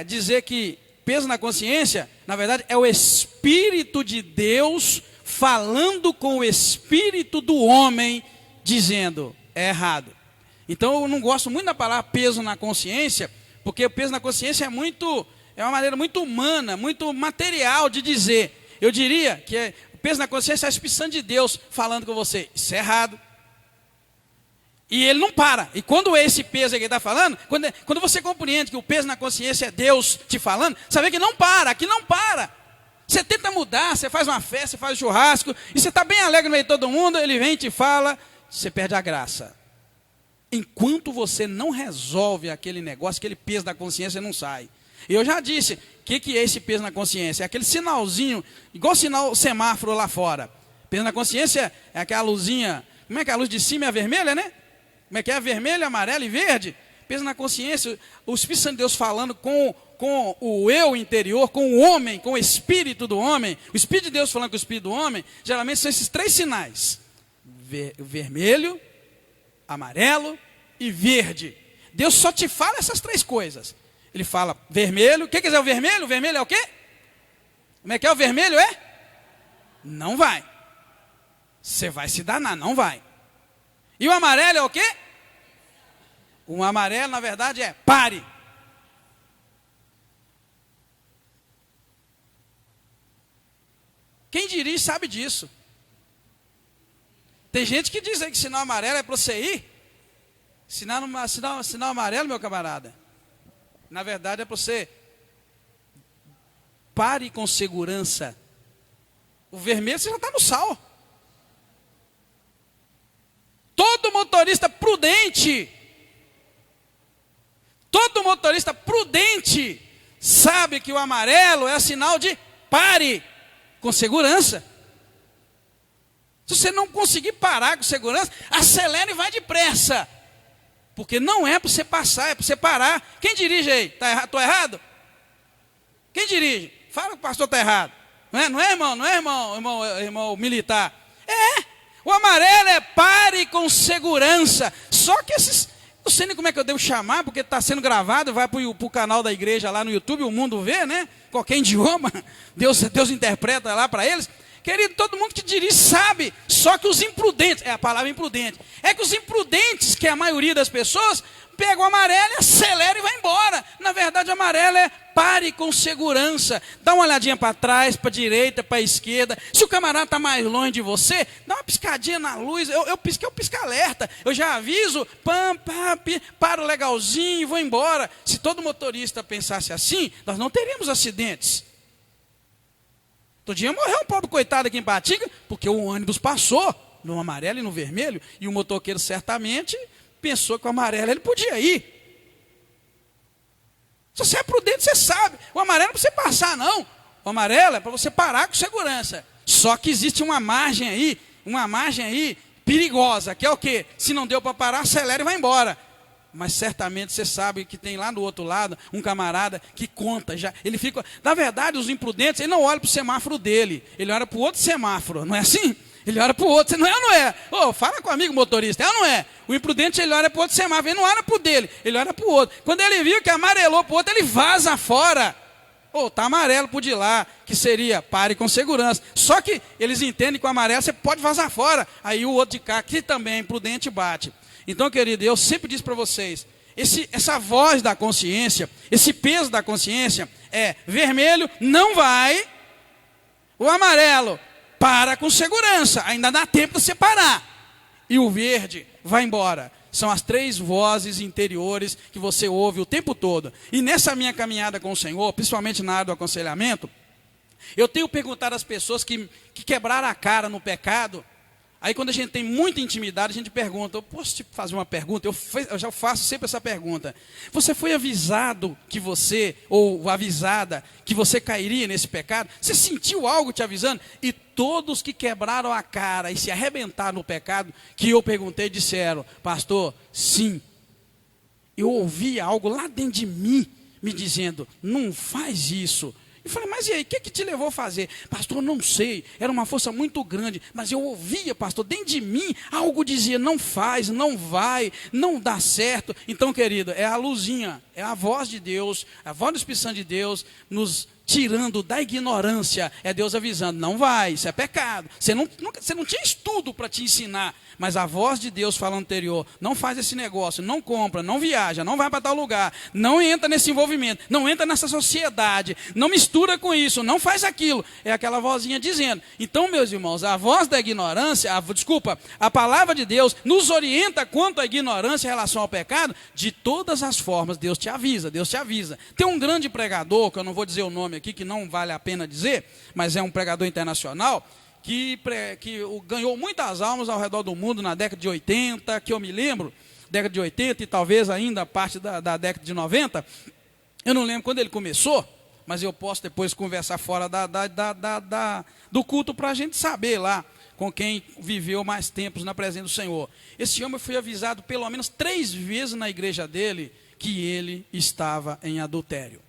dizer que peso na consciência, na verdade, é o Espírito de Deus falando com o Espírito do homem, dizendo, é errado. Então eu não gosto muito da palavra peso na consciência, porque o peso na consciência é uma maneira muito humana, muito material de dizer. Eu diria que o peso na consciência é a Espírito Santo de Deus falando com você, isso é errado. E ele não para. E quando esse peso que ele está falando, quando você compreende que o peso na consciência é Deus te falando, sabe que não para, aqui não para. Você tenta mudar, você faz uma festa, você faz um churrasco, e você está bem alegre no meio de todo mundo, ele vem e te fala, você perde a graça. Enquanto você não resolve aquele negócio, aquele peso da consciência não sai. Eu já disse, o que é esse peso na consciência? É aquele sinalzinho, igual sinal semáforo lá fora. Peso na consciência é aquela luzinha, como é que é a luz de cima é a vermelha, né? Como é que é? Vermelho, amarelo e verde. Peso na consciência, o Espírito Santo de Deus falando com o eu interior, com o homem, com o espírito do homem. O Espírito de Deus falando com o espírito do homem, geralmente são esses 3 sinais. Vermelho, amarelo e verde. Deus só te fala essas 3 coisas. Ele fala vermelho. O que é o vermelho? O vermelho é o quê? Como é que é o vermelho? Não vai. Você vai se danar, não vai. E o amarelo é o quê? O amarelo, na verdade, é pare. Quem dirige sabe disso. Tem gente que diz aí que sinal amarelo é para você ir. Sinal amarelo, meu camarada, na verdade é para você pare com segurança. O vermelho você já está no sal. Todo motorista prudente sabe que o amarelo é sinal de pare com segurança. Se você não conseguir parar com segurança, acelera e vai depressa. Porque não é para você passar, é para você parar. Quem dirige aí? Estou errado? Quem dirige? Fala que o pastor está errado. Não é, irmão? Não é, irmão militar? O amarelo é pare com segurança. Só que esses, não sei nem como é que eu devo chamar, porque está sendo gravado, vai para o canal da igreja lá no YouTube, o mundo vê, né? Qualquer idioma, Deus interpreta lá para eles. Querido, todo mundo que dirige sabe, só que os imprudentes, a palavra imprudente, é que os imprudentes, que é a maioria das pessoas, pegam o amarelo e acelera e vai embora. Na verdade, o amarelo é pare com segurança. Dá uma olhadinha para trás, para a direita, para a esquerda. Se o camarada está mais longe de você, dá uma piscadinha na luz. Eu pisca-alerta. Eu já aviso, paro legalzinho e vou embora. Se todo motorista pensasse assim, nós não teríamos acidentes. Outro dia morreu um pobre coitado aqui em Patinga, porque o ônibus passou no amarelo e no vermelho, e o motoqueiro certamente pensou que o amarelo ele podia ir. Se você é prudente, você sabe. O amarelo não é para você passar, não. O amarelo é para você parar com segurança. Só que existe uma margem aí perigosa, que é o quê? Se não deu para parar, acelera e vai embora. Mas certamente você sabe que tem lá do outro lado um camarada que conta já. Ele fica, na verdade, os imprudentes, ele não olha para o semáforo dele, ele olha para o outro semáforo, não é assim? Ele olha para o outro, não é ou não é? Fala comigo, motorista, é ou não é? O imprudente, ele olha para o outro semáforo, ele não olha para o dele, ele olha para o outro. Quando ele viu que amarelou para o outro, ele vaza fora. Está amarelo por de lá, que seria pare com segurança. Só que eles entendem que o amarelo você pode vazar fora. Aí o outro de cá, que também é imprudente, bate. Então, querido, eu sempre disse para vocês, essa voz da consciência, esse peso da consciência é vermelho, não vai. O amarelo, para com segurança, ainda dá tempo de você parar. E o verde, vai embora. São as 3 vozes interiores que você ouve o tempo todo. E nessa minha caminhada com o Senhor, principalmente na área do aconselhamento, eu tenho perguntado às pessoas que quebraram a cara no pecado. Aí quando a gente tem muita intimidade, a gente pergunta, eu posso te fazer uma pergunta? Eu já faço sempre essa pergunta. Você foi avisado que você, ou avisada, que você cairia nesse pecado? Você sentiu algo te avisando? E todos que quebraram a cara e se arrebentaram no pecado, que eu perguntei, disseram, pastor, sim. Eu ouvi algo lá dentro de mim, me dizendo, não faz isso. Eu falei, mas e aí, o que te levou a fazer? Pastor, não sei, era uma força muito grande, mas eu ouvia, pastor, dentro de mim, algo dizia, não faz, não vai, não dá certo. Então, querido, é a luzinha, é a voz de Deus, a voz do Espírito Santo de Deus, nos tirando da ignorância, é Deus avisando, não vai, isso é pecado. Você não tinha estudo para te ensinar, mas a voz de Deus fala anterior, não faz esse negócio, não compra, não viaja, não vai para tal lugar, não entra nesse envolvimento, não entra nessa sociedade, não mistura com isso, não faz aquilo. É aquela vozinha dizendo. Então, meus irmãos, a voz da ignorância, a palavra de Deus nos orienta quanto à ignorância em relação ao pecado, de todas as formas, Deus te avisa, Deus te avisa. Tem um grande pregador, que eu não vou dizer o nome aqui, que não vale a pena dizer, mas é um pregador internacional, que ganhou muitas almas ao redor do mundo na década de 80, que eu me lembro, década de 80 e talvez ainda parte da década de 90, eu não lembro quando ele começou, mas eu posso depois conversar fora do culto para a gente saber lá, com quem viveu mais tempos na presença do Senhor. Esse homem foi avisado pelo menos 3 vezes na igreja dele, que ele estava em adultério.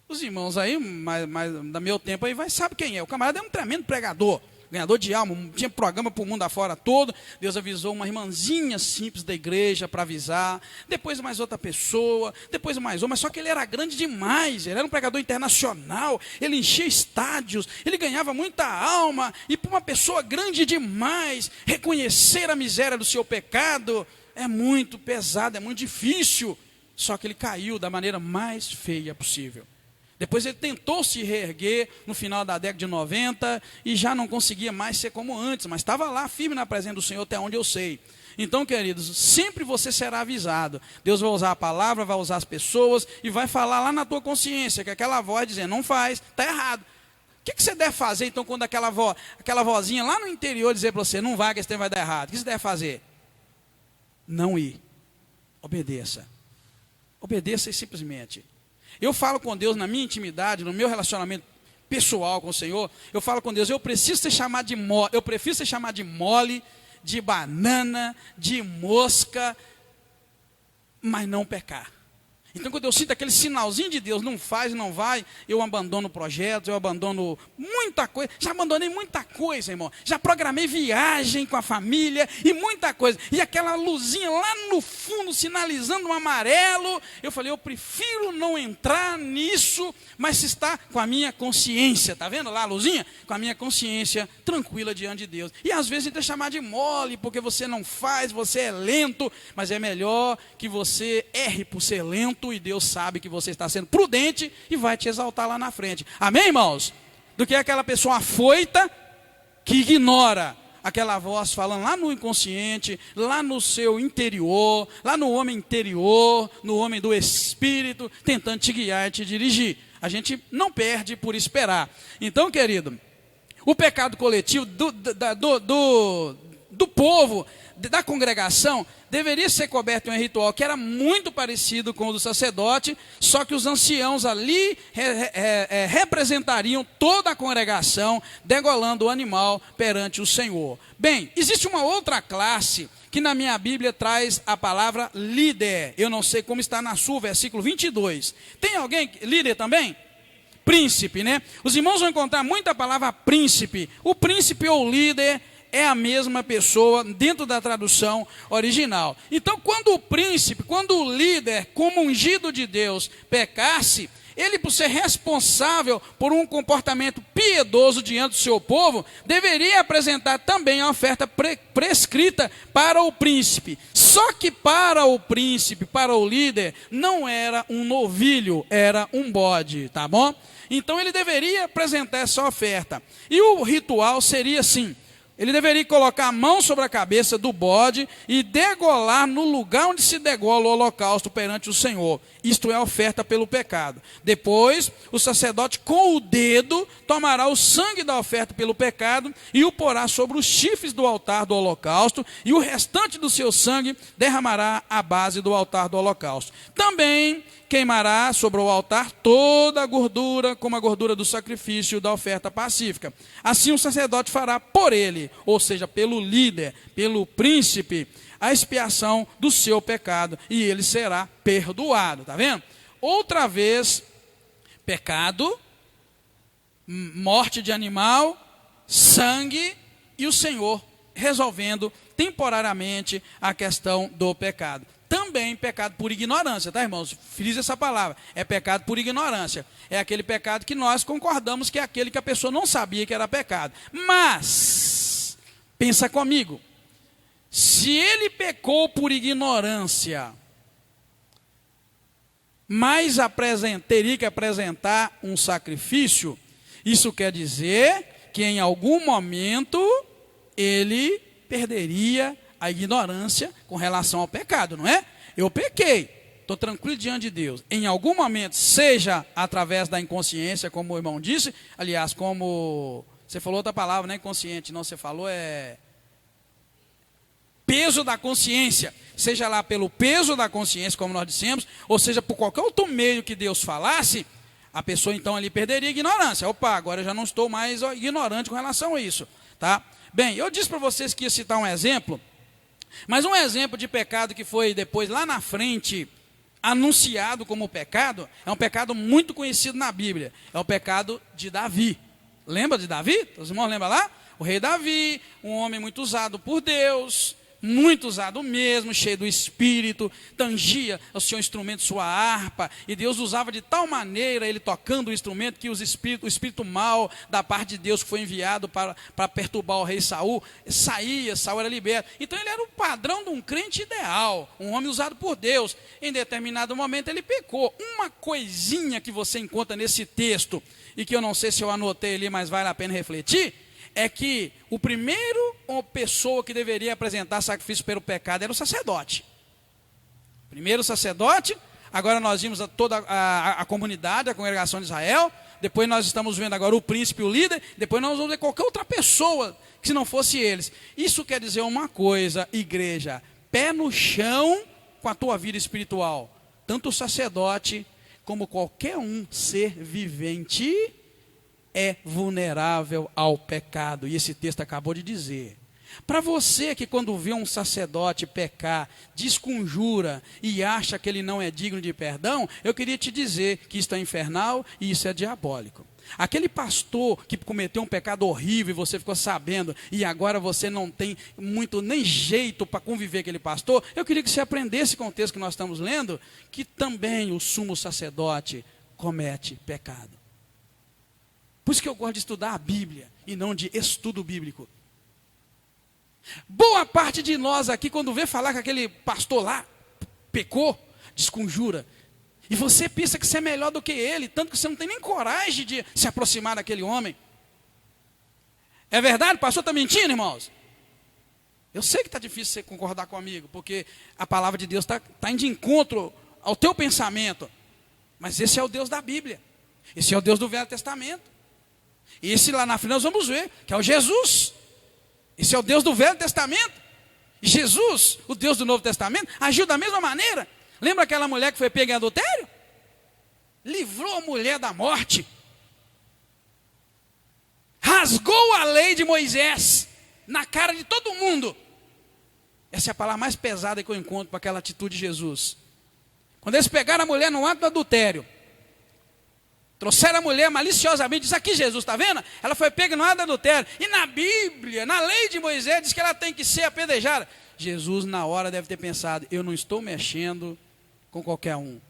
Os irmãos aí, mais da meu tempo aí, sabe quem é. O camarada é um tremendo pregador, ganhador de alma, tinha programa para o mundo afora todo. Deus avisou uma irmãzinha simples da igreja para avisar, depois mais outra pessoa, depois mais uma, mas só que ele era grande demais, ele era um pregador internacional, ele enchia estádios, ele ganhava muita alma, e para uma pessoa grande demais, reconhecer a miséria do seu pecado, é muito pesado, é muito difícil, só que ele caiu da maneira mais feia possível. Depois ele tentou se reerguer no final da década de 90 e já não conseguia mais ser como antes, mas estava lá firme na presença do Senhor até onde eu sei. Então, queridos, sempre você será avisado. Deus vai usar a palavra, vai usar as pessoas e vai falar lá na tua consciência, que aquela voz dizendo, não faz, está errado. O que você deve fazer então quando aquela vozinha lá no interior dizer para você, não vai, que esse tempo vai dar errado? O que você deve fazer? Não ir. Obedeça. Obedeça e simplesmente. Eu falo com Deus na minha intimidade, no meu relacionamento pessoal com o Senhor, eu falo com Deus, eu prefiro ser chamado de mole, de banana, de mosca, mas não pecar. Então, quando eu sinto aquele sinalzinho de Deus, não faz, não vai, eu abandono projetos, eu abandono muita coisa. Já abandonei muita coisa, irmão. Já programei viagem com a família e muita coisa. E aquela luzinha lá no fundo, sinalizando um amarelo, eu falei, eu prefiro não entrar nisso, mas se está com a minha consciência, tá vendo lá a luzinha? Com a minha consciência tranquila diante de Deus. E às vezes a gente é chamado de mole, porque você não faz, você é lento, mas é melhor que você erre por ser lento, e Deus sabe que você está sendo prudente e vai te exaltar lá na frente. Amém, irmãos? Do que aquela pessoa afoita que ignora aquela voz falando lá no inconsciente, lá no seu interior, lá no homem interior, no homem do espírito, tentando te guiar e te dirigir. A gente não perde por esperar. Então, querido, o pecado coletivo do povo, da congregação, deveria ser coberto em um ritual que era muito parecido com o do sacerdote, só que os anciãos ali representariam toda a congregação, degolando o animal perante o Senhor. Bem, existe uma outra classe que na minha Bíblia traz a palavra líder. Eu não sei como está na sua, versículo 22. Tem alguém, líder também? Príncipe, né? Os irmãos vão encontrar muita palavra príncipe. O príncipe ou líder é a mesma pessoa dentro da tradução original. Então, quando o príncipe, quando o líder, como ungido de Deus, pecasse, ele, por ser responsável por um comportamento piedoso diante do seu povo, deveria apresentar também a oferta prescrita para o príncipe. Só que para o príncipe, para o líder, não era um novilho, era um bode, tá bom? Então ele deveria apresentar essa oferta. E o ritual seria assim: ele deveria colocar a mão sobre a cabeça do bode e degolar no lugar onde se degola o holocausto perante o Senhor. Isto é a oferta pelo pecado. Depois, o sacerdote com o dedo tomará o sangue da oferta pelo pecado e o porá sobre os chifres do altar do holocausto, e o restante do seu sangue derramará à base do altar do holocausto. Também queimará sobre o altar toda a gordura, como a gordura do sacrifício da oferta pacífica. Assim o sacerdote fará por ele, ou seja, pelo líder, pelo príncipe, a expiação do seu pecado, e ele será perdoado. Tá vendo? Outra vez, pecado, morte de animal, sangue, e o Senhor resolvendo temporariamente a questão do pecado. Também pecado por ignorância, tá, irmãos? Frisa essa palavra. É pecado por ignorância. É aquele pecado que nós concordamos que é aquele que a pessoa não sabia que era pecado. Mas, pensa comigo, se ele pecou por ignorância, mas teria que apresentar um sacrifício, isso quer dizer que em algum momento ele perderia a ignorância com relação ao pecado, não é? Eu pequei, estou tranquilo diante de Deus. Em algum momento, seja através da inconsciência, como o irmão disse, aliás, como você falou outra palavra, não é inconsciente, não, você falou peso da consciência, seja lá pelo peso da consciência, como nós dissemos, ou seja, por qualquer outro meio que Deus falasse, a pessoa então ali perderia a ignorância. Opa, agora eu já não estou mais ignorante com relação a isso, tá? Bem, eu disse para vocês que ia citar um exemplo Mas um exemplo de pecado que foi depois, lá na frente, anunciado como pecado, é um pecado muito conhecido na Bíblia. É o pecado de Davi. Lembra de Davi? Os irmãos lembram lá? O rei Davi, um homem muito usado por Deus, muito usado mesmo, cheio do Espírito, tangia o seu instrumento, sua harpa, e Deus usava de tal maneira, ele tocando o instrumento, que o espírito mau da parte de Deus que foi enviado para perturbar o rei Saul, Saul era liberto. Então ele era o padrão de um crente ideal, um homem usado por Deus. Em determinado momento ele pecou. Uma coisinha que você encontra nesse texto, e que eu não sei se eu anotei ali, mas vale a pena refletir, é que o primeiro pessoa que deveria apresentar sacrifício pelo pecado era o sacerdote. Primeiro o sacerdote, agora nós vimos toda a comunidade, a congregação de Israel, depois nós estamos vendo agora o príncipe, o líder, depois nós vamos ver qualquer outra pessoa, que se não fosse eles. Isso quer dizer uma coisa, igreja, pé no chão com a tua vida espiritual. Tanto o sacerdote, como qualquer um ser vivente, é vulnerável ao pecado. E esse texto acabou de dizer. Para você que quando vê um sacerdote pecar, desconjura e acha que ele não é digno de perdão, eu queria te dizer que isso é infernal e isso é diabólico. Aquele pastor que cometeu um pecado horrível e você ficou sabendo, e agora você não tem muito nem jeito para conviver com aquele pastor, eu queria que você aprendesse com o texto que nós estamos lendo, que também o sumo sacerdote comete pecado. Por isso que eu gosto de estudar a Bíblia e não de estudo bíblico. Boa parte de nós aqui, quando vê falar que aquele pastor lá pecou, desconjura. E você pensa que você é melhor do que ele, tanto que você não tem nem coragem de se aproximar daquele homem. É verdade? O pastor está mentindo, irmãos? Eu sei que está difícil você concordar comigo, porque a palavra de Deus está indo de encontro ao teu pensamento. Mas esse é o Deus da Bíblia. Esse é o Deus do Velho Testamento. E esse lá na frente nós vamos ver, que é o Jesus. Esse é o Deus do Velho Testamento. E Jesus, o Deus do Novo Testamento, agiu da mesma maneira. Lembra aquela mulher que foi pega em adultério? Livrou a mulher da morte. Rasgou a lei de Moisés na cara de todo mundo. Essa é a palavra mais pesada que eu encontro para aquela atitude de Jesus. Quando eles pegaram a mulher no ato do adultério, trouxeram a mulher maliciosamente, diz aqui Jesus, está vendo? Ela foi pega no ato do adultério. E na Bíblia, na lei de Moisés, diz que ela tem que ser apedrejada. Jesus na hora deve ter pensado, eu não estou mexendo com qualquer um.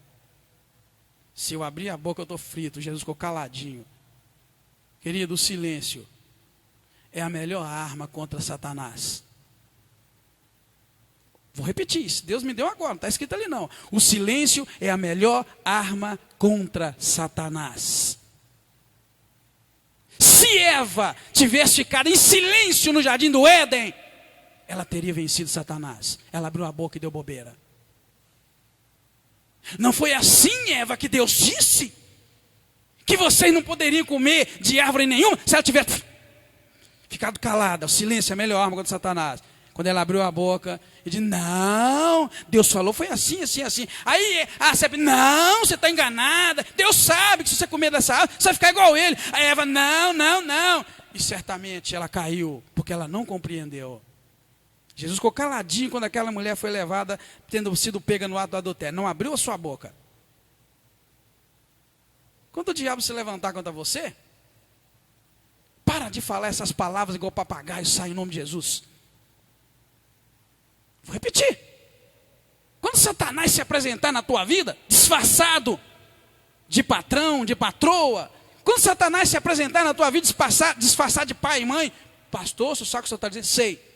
Se eu abrir a boca eu estou frito. Jesus ficou caladinho. Querido, o silêncio é a melhor arma contra Satanás. Vou repetir isso, Deus me deu agora, não está escrito ali não. O silêncio é a melhor arma contra Satanás. Se Eva tivesse ficado em silêncio no jardim do Éden, ela teria vencido Satanás. Ela abriu a boca e deu bobeira. Não foi assim, Eva, que Deus disse que vocês não poderiam comer de árvore nenhuma se ela tivesse ficado calada. O silêncio é a melhor arma contra Satanás. Quando ela abriu a boca e disse, não, Deus falou, foi assim, assim, assim. Aí a Sebe, não, você está enganada. Deus sabe que se você comer dessa árvore, você vai ficar igual ele. Aí Eva, não, não, não. E certamente ela caiu, porque ela não compreendeu. Jesus ficou caladinho quando aquela mulher foi levada, tendo sido pega no ato do adultério. Não abriu a sua boca. Quando o diabo se levantar contra você, para de falar essas palavras igual papagaio, sai em nome de Jesus. Vou repetir. Quando Satanás se apresentar na tua vida, disfarçado de patrão, de patroa, quando Satanás se apresentar na tua vida, disfarçado de pai e mãe, pastor, você sabe o que o senhor está dizendo? Sei.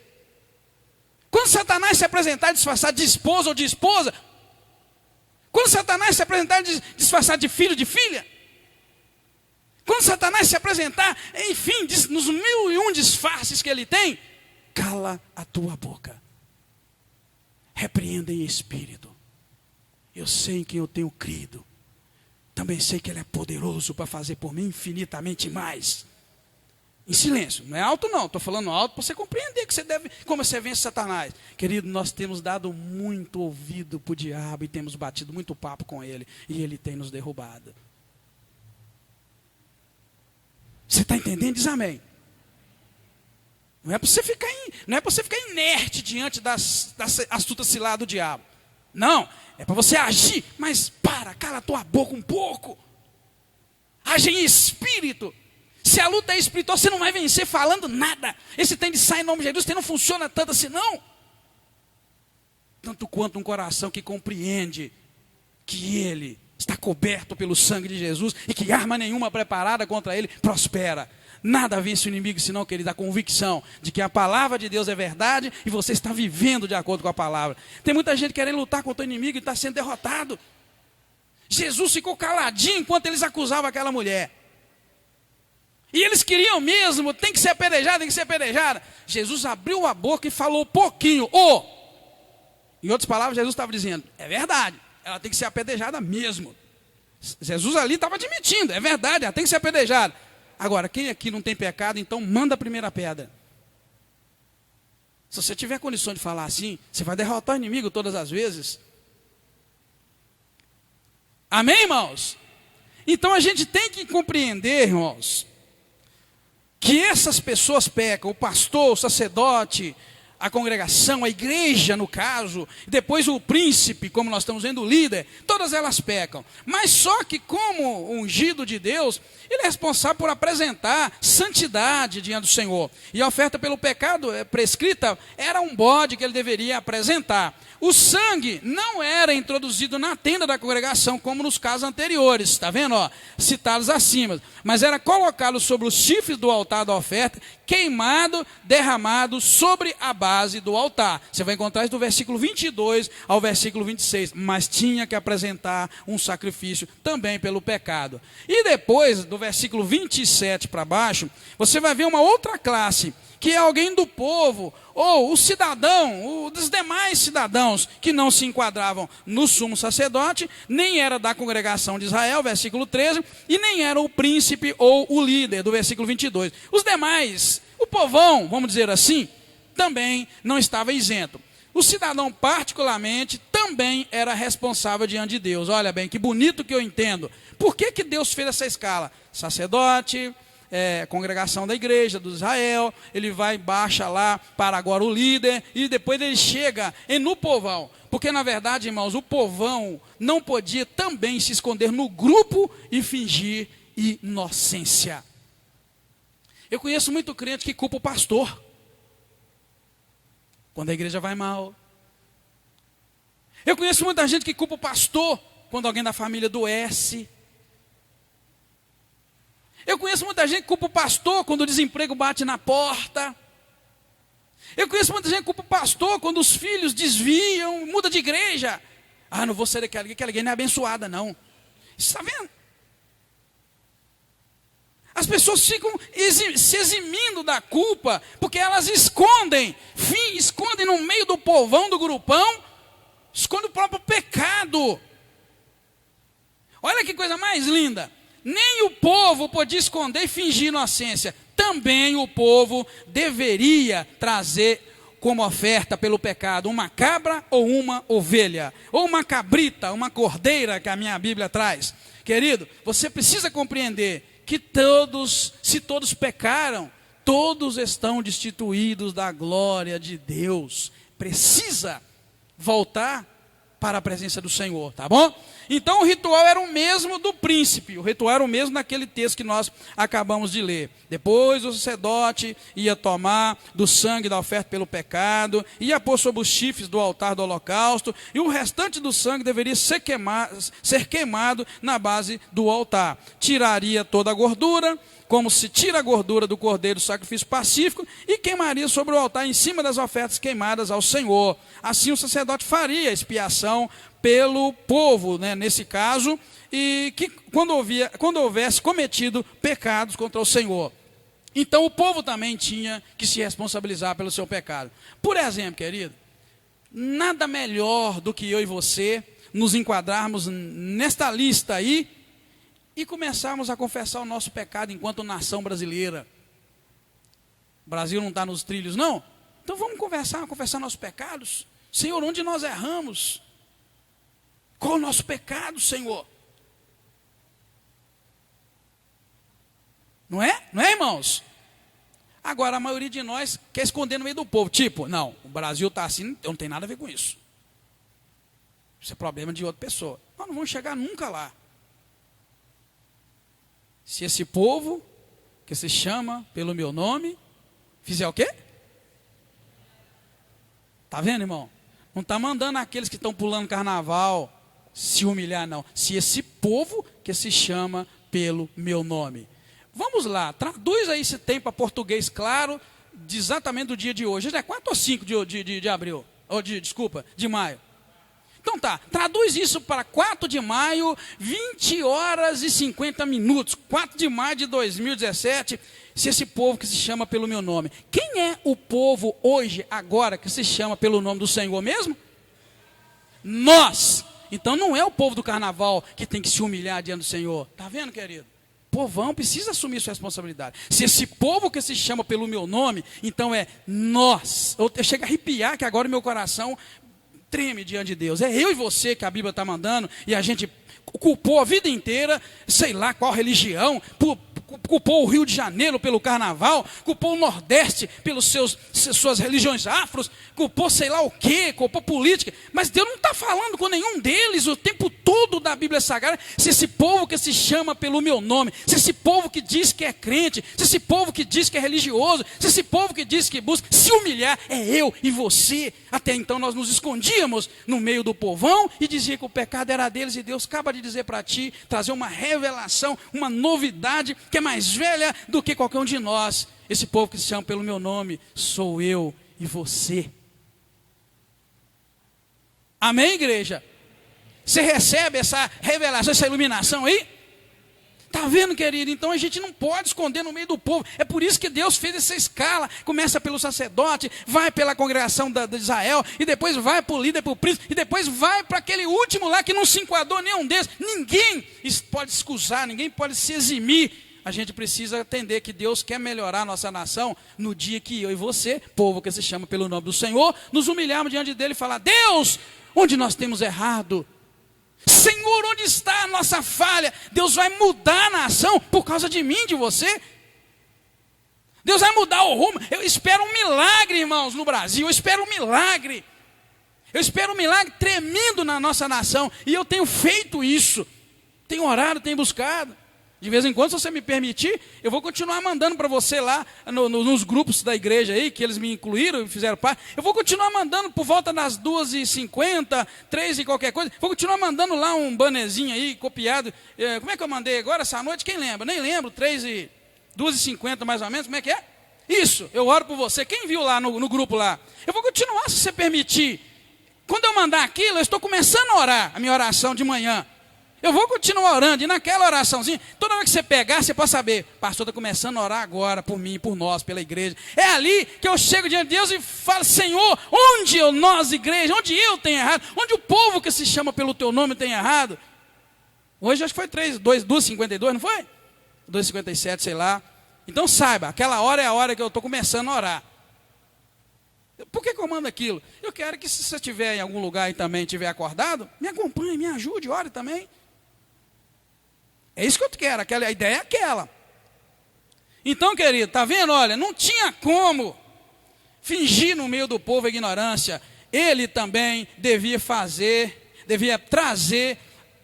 Quando Satanás se apresentar disfarçado de esposa ou de esposa, quando Satanás se apresentar disfarçado de filho, de filha, quando Satanás se apresentar, enfim, nos 1001 disfarces que ele tem, cala a tua boca. Repreenda em espírito. Eu sei em quem eu tenho crido. Também sei que Ele é poderoso para fazer por mim infinitamente mais. Em silêncio, não é alto não, estou falando alto para você compreender que você deve, como você vence Satanás. Querido, nós temos dado muito ouvido para o diabo e temos batido muito papo com ele. E ele tem nos derrubado. Você está entendendo? Diz amém. Não é para você ficar inerte diante das astutas ciladas do diabo. Não, é para você agir, mas cala a tua boca um pouco. Age em espírito. Se a luta é espiritual, você não vai vencer falando nada. Esse tem de sair em nome de Jesus, não funciona tanto assim não. Tanto quanto um coração que compreende que ele está coberto pelo sangue de Jesus e que arma nenhuma preparada contra ele prospera. Nada vence o inimigo senão, querido, a convicção de que a palavra de Deus é verdade e você está vivendo de acordo com a palavra. Tem muita gente querendo lutar contra o inimigo e está sendo derrotado. Jesus ficou caladinho enquanto eles acusavam aquela mulher. E eles queriam mesmo, tem que ser apedrejada, tem que ser apedrejada. Jesus abriu a boca e falou pouquinho. Em outras palavras, Jesus estava dizendo, é verdade, ela tem que ser apedrejada mesmo. Jesus ali estava admitindo, é verdade, ela tem que ser apedrejada. Agora, quem aqui não tem pecado, então manda a primeira pedra. Se você tiver condição de falar assim, você vai derrotar o inimigo todas as vezes. Amém, irmãos? Então a gente tem que compreender, irmãos, que essas pessoas pecam, o pastor, o sacerdote, a congregação, a igreja no caso, depois o príncipe, como nós estamos vendo, o líder, todas elas pecam. Mas só que como ungido de Deus, ele é responsável por apresentar santidade diante do Senhor. E a oferta pelo pecado prescrita era um bode que ele deveria apresentar. O sangue não era introduzido na tenda da congregação, como nos casos anteriores, está vendo? Citados acima. Mas era colocado sobre os chifres do altar da oferta, queimado, derramado sobre a base do altar. Você vai encontrar isso do versículo 22 ao versículo 26. Mas tinha que apresentar um sacrifício também pelo pecado. E depois, do versículo 27 para baixo, você vai ver uma outra classe, que é alguém do povo, ou o cidadão, dos demais cidadãos que não se enquadravam no sumo sacerdote, nem era da congregação de Israel, versículo 13, e nem era o príncipe ou o líder, do versículo 22. Os demais, o povão, vamos dizer assim, também não estava isento. O cidadão, particularmente, também era responsável diante de Deus. Olha bem, que bonito que eu entendo. Por que Deus fez essa escala? Sacerdote, congregação da igreja, do Israel, ele vai, baixa lá para agora o líder, e depois ele chega no povão. Porque, na verdade, irmãos, o povão não podia também se esconder no grupo e fingir inocência. Eu conheço muito crente que culpa o pastor quando a igreja vai mal. Eu conheço muita gente que culpa o pastor quando alguém da família adoece. Eu conheço muita gente que culpa o pastor quando o desemprego bate na porta. Eu conheço muita gente que culpa o pastor quando os filhos desviam, muda de igreja. Não vou ser aquela igreja não é abençoada, não. Está vendo? As pessoas ficam se eximindo da culpa, porque elas escondem no meio do povão, do grupão, escondem o próprio pecado. Olha que coisa mais linda. Nem o povo podia esconder e fingir inocência. Também o povo deveria trazer como oferta pelo pecado uma cabra ou uma ovelha, ou uma cabrita, uma cordeira, que a minha Bíblia traz. Querido, você precisa compreender que se todos pecaram, todos estão destituídos da glória de Deus. Precisa voltar para a presença do Senhor, tá bom? Então o ritual era o mesmo do príncipe, o ritual era o mesmo naquele texto que nós acabamos de ler. Depois o sacerdote ia tomar do sangue da oferta pelo pecado, ia pôr sobre os chifres do altar do holocausto, e o restante do sangue deveria ser queimado na base do altar. Tiraria toda a gordura, como se tira a gordura do cordeiro do sacrifício pacífico, e queimaria sobre o altar em cima das ofertas queimadas ao Senhor. Assim o sacerdote faria expiação pelo povo, nesse caso, e que quando houvesse cometido pecados contra o Senhor. Então o povo também tinha que se responsabilizar pelo seu pecado. Por exemplo, querido, nada melhor do que eu e você nos enquadrarmos nesta lista aí e começarmos a confessar o nosso pecado enquanto nação brasileira. O Brasil não está nos trilhos, não? Então vamos confessar nossos pecados. Senhor, onde nós erramos? Qual o nosso pecado, Senhor? Não é? Não é, irmãos? Agora, a maioria de nós quer esconder no meio do povo. Tipo, não, o Brasil está assim, não tem nada a ver com isso. Isso é problema de outra pessoa. Nós não vamos chegar nunca lá. Se esse povo, que se chama pelo meu nome, fizer o quê? Está vendo, irmão? Não está mandando aqueles que estão pulando carnaval se humilhar, não. Se esse povo que se chama pelo meu nome. Vamos lá, traduz aí esse tempo para português claro, exatamente do dia de hoje. Hoje é 4 ou 5 de abril? Ou de maio. Então tá, traduz isso para 4 de maio, 20 horas e 50 minutos. 4 de maio de 2017, se esse povo que se chama pelo meu nome. Quem é o povo hoje, agora, que se chama pelo nome do Senhor mesmo? Nós. Então não é o povo do carnaval que tem que se humilhar diante do Senhor. Está vendo, querido? O povão precisa assumir sua responsabilidade. Se esse povo que se chama pelo meu nome, então é nós. Eu chego a arrepiar que agora o meu coração treme diante de Deus. É eu e você que a Bíblia está mandando, e a gente culpou a vida inteira, sei lá qual religião, culpou o Rio de Janeiro pelo carnaval, culpou o Nordeste pelas suas religiões afros, culpou sei lá o quê, culpou política, mas Deus não está falando com nenhum deles o tempo todo da Bíblia Sagrada. Se esse povo que se chama pelo meu nome, se esse povo que diz que é crente, se esse povo que diz que é religioso, se esse povo que diz que busca se humilhar, é eu e você. Até então nós nos escondíamos no meio do povão e dizia que o pecado era deles, e Deus acaba de dizer para ti, trazer uma revelação, uma novidade que é mais velha do que qualquer um de nós. Esse povo que se chama pelo meu nome sou eu e você. Amém, igreja? Você recebe essa revelação, essa iluminação aí? Está vendo, querido? Então a gente não pode esconder no meio do povo. É por isso que Deus fez essa escala. Começa pelo sacerdote, vai pela congregação de Israel, e depois vai para o líder, para o príncipe, e depois vai para aquele último lá que não se enquadrou nenhum deles. Ninguém pode excusar, ninguém pode se eximir. A gente precisa entender que Deus quer melhorar a nossa nação no dia que eu e você, povo que se chama pelo nome do Senhor, nos humilharmos diante dele e falar: Deus, onde nós temos errado? Senhor, onde está a nossa falha? Deus vai mudar a nação por causa de mim, de você. Deus vai mudar o rumo. Eu espero um milagre, irmãos, no Brasil. Eu espero um milagre. Eu espero um milagre tremendo na nossa nação. E eu tenho feito isso. Tenho orado, tenho buscado. De vez em quando, se você me permitir, eu vou continuar mandando para você lá nos grupos da igreja aí, que eles me incluíram e fizeram parte. Eu vou continuar mandando por volta das 2h50, 3 e qualquer coisa. Vou continuar mandando lá um bannerzinho aí, copiado. Como é que eu mandei agora essa noite? Quem lembra? Nem lembro, 2h50 mais ou menos, como é que é? Isso, eu oro por você. Quem viu lá no grupo lá? Eu vou continuar, se você permitir. Quando eu mandar aquilo, eu estou começando a orar, a minha oração de manhã. Eu vou continuar orando, e naquela oraçãozinha, toda vez que você pegar, você pode saber: pastor está começando a orar agora por mim, por nós, pela igreja. É ali que eu chego diante de Deus e falo: Senhor, onde nós, igreja, onde eu tenho errado, onde o povo que se chama pelo teu nome tem errado. Hoje acho que foi 2h52, não foi? 2h57, sei lá. Então saiba, aquela hora é a hora que eu estou começando a orar. Por que eu mando aquilo? Eu quero que, se você estiver em algum lugar e também estiver acordado, me acompanhe, me ajude, ore também. É isso que eu quero, a ideia é aquela. Então, querido, está vendo? Olha, não tinha como fingir no meio do povo a ignorância. Ele também devia trazer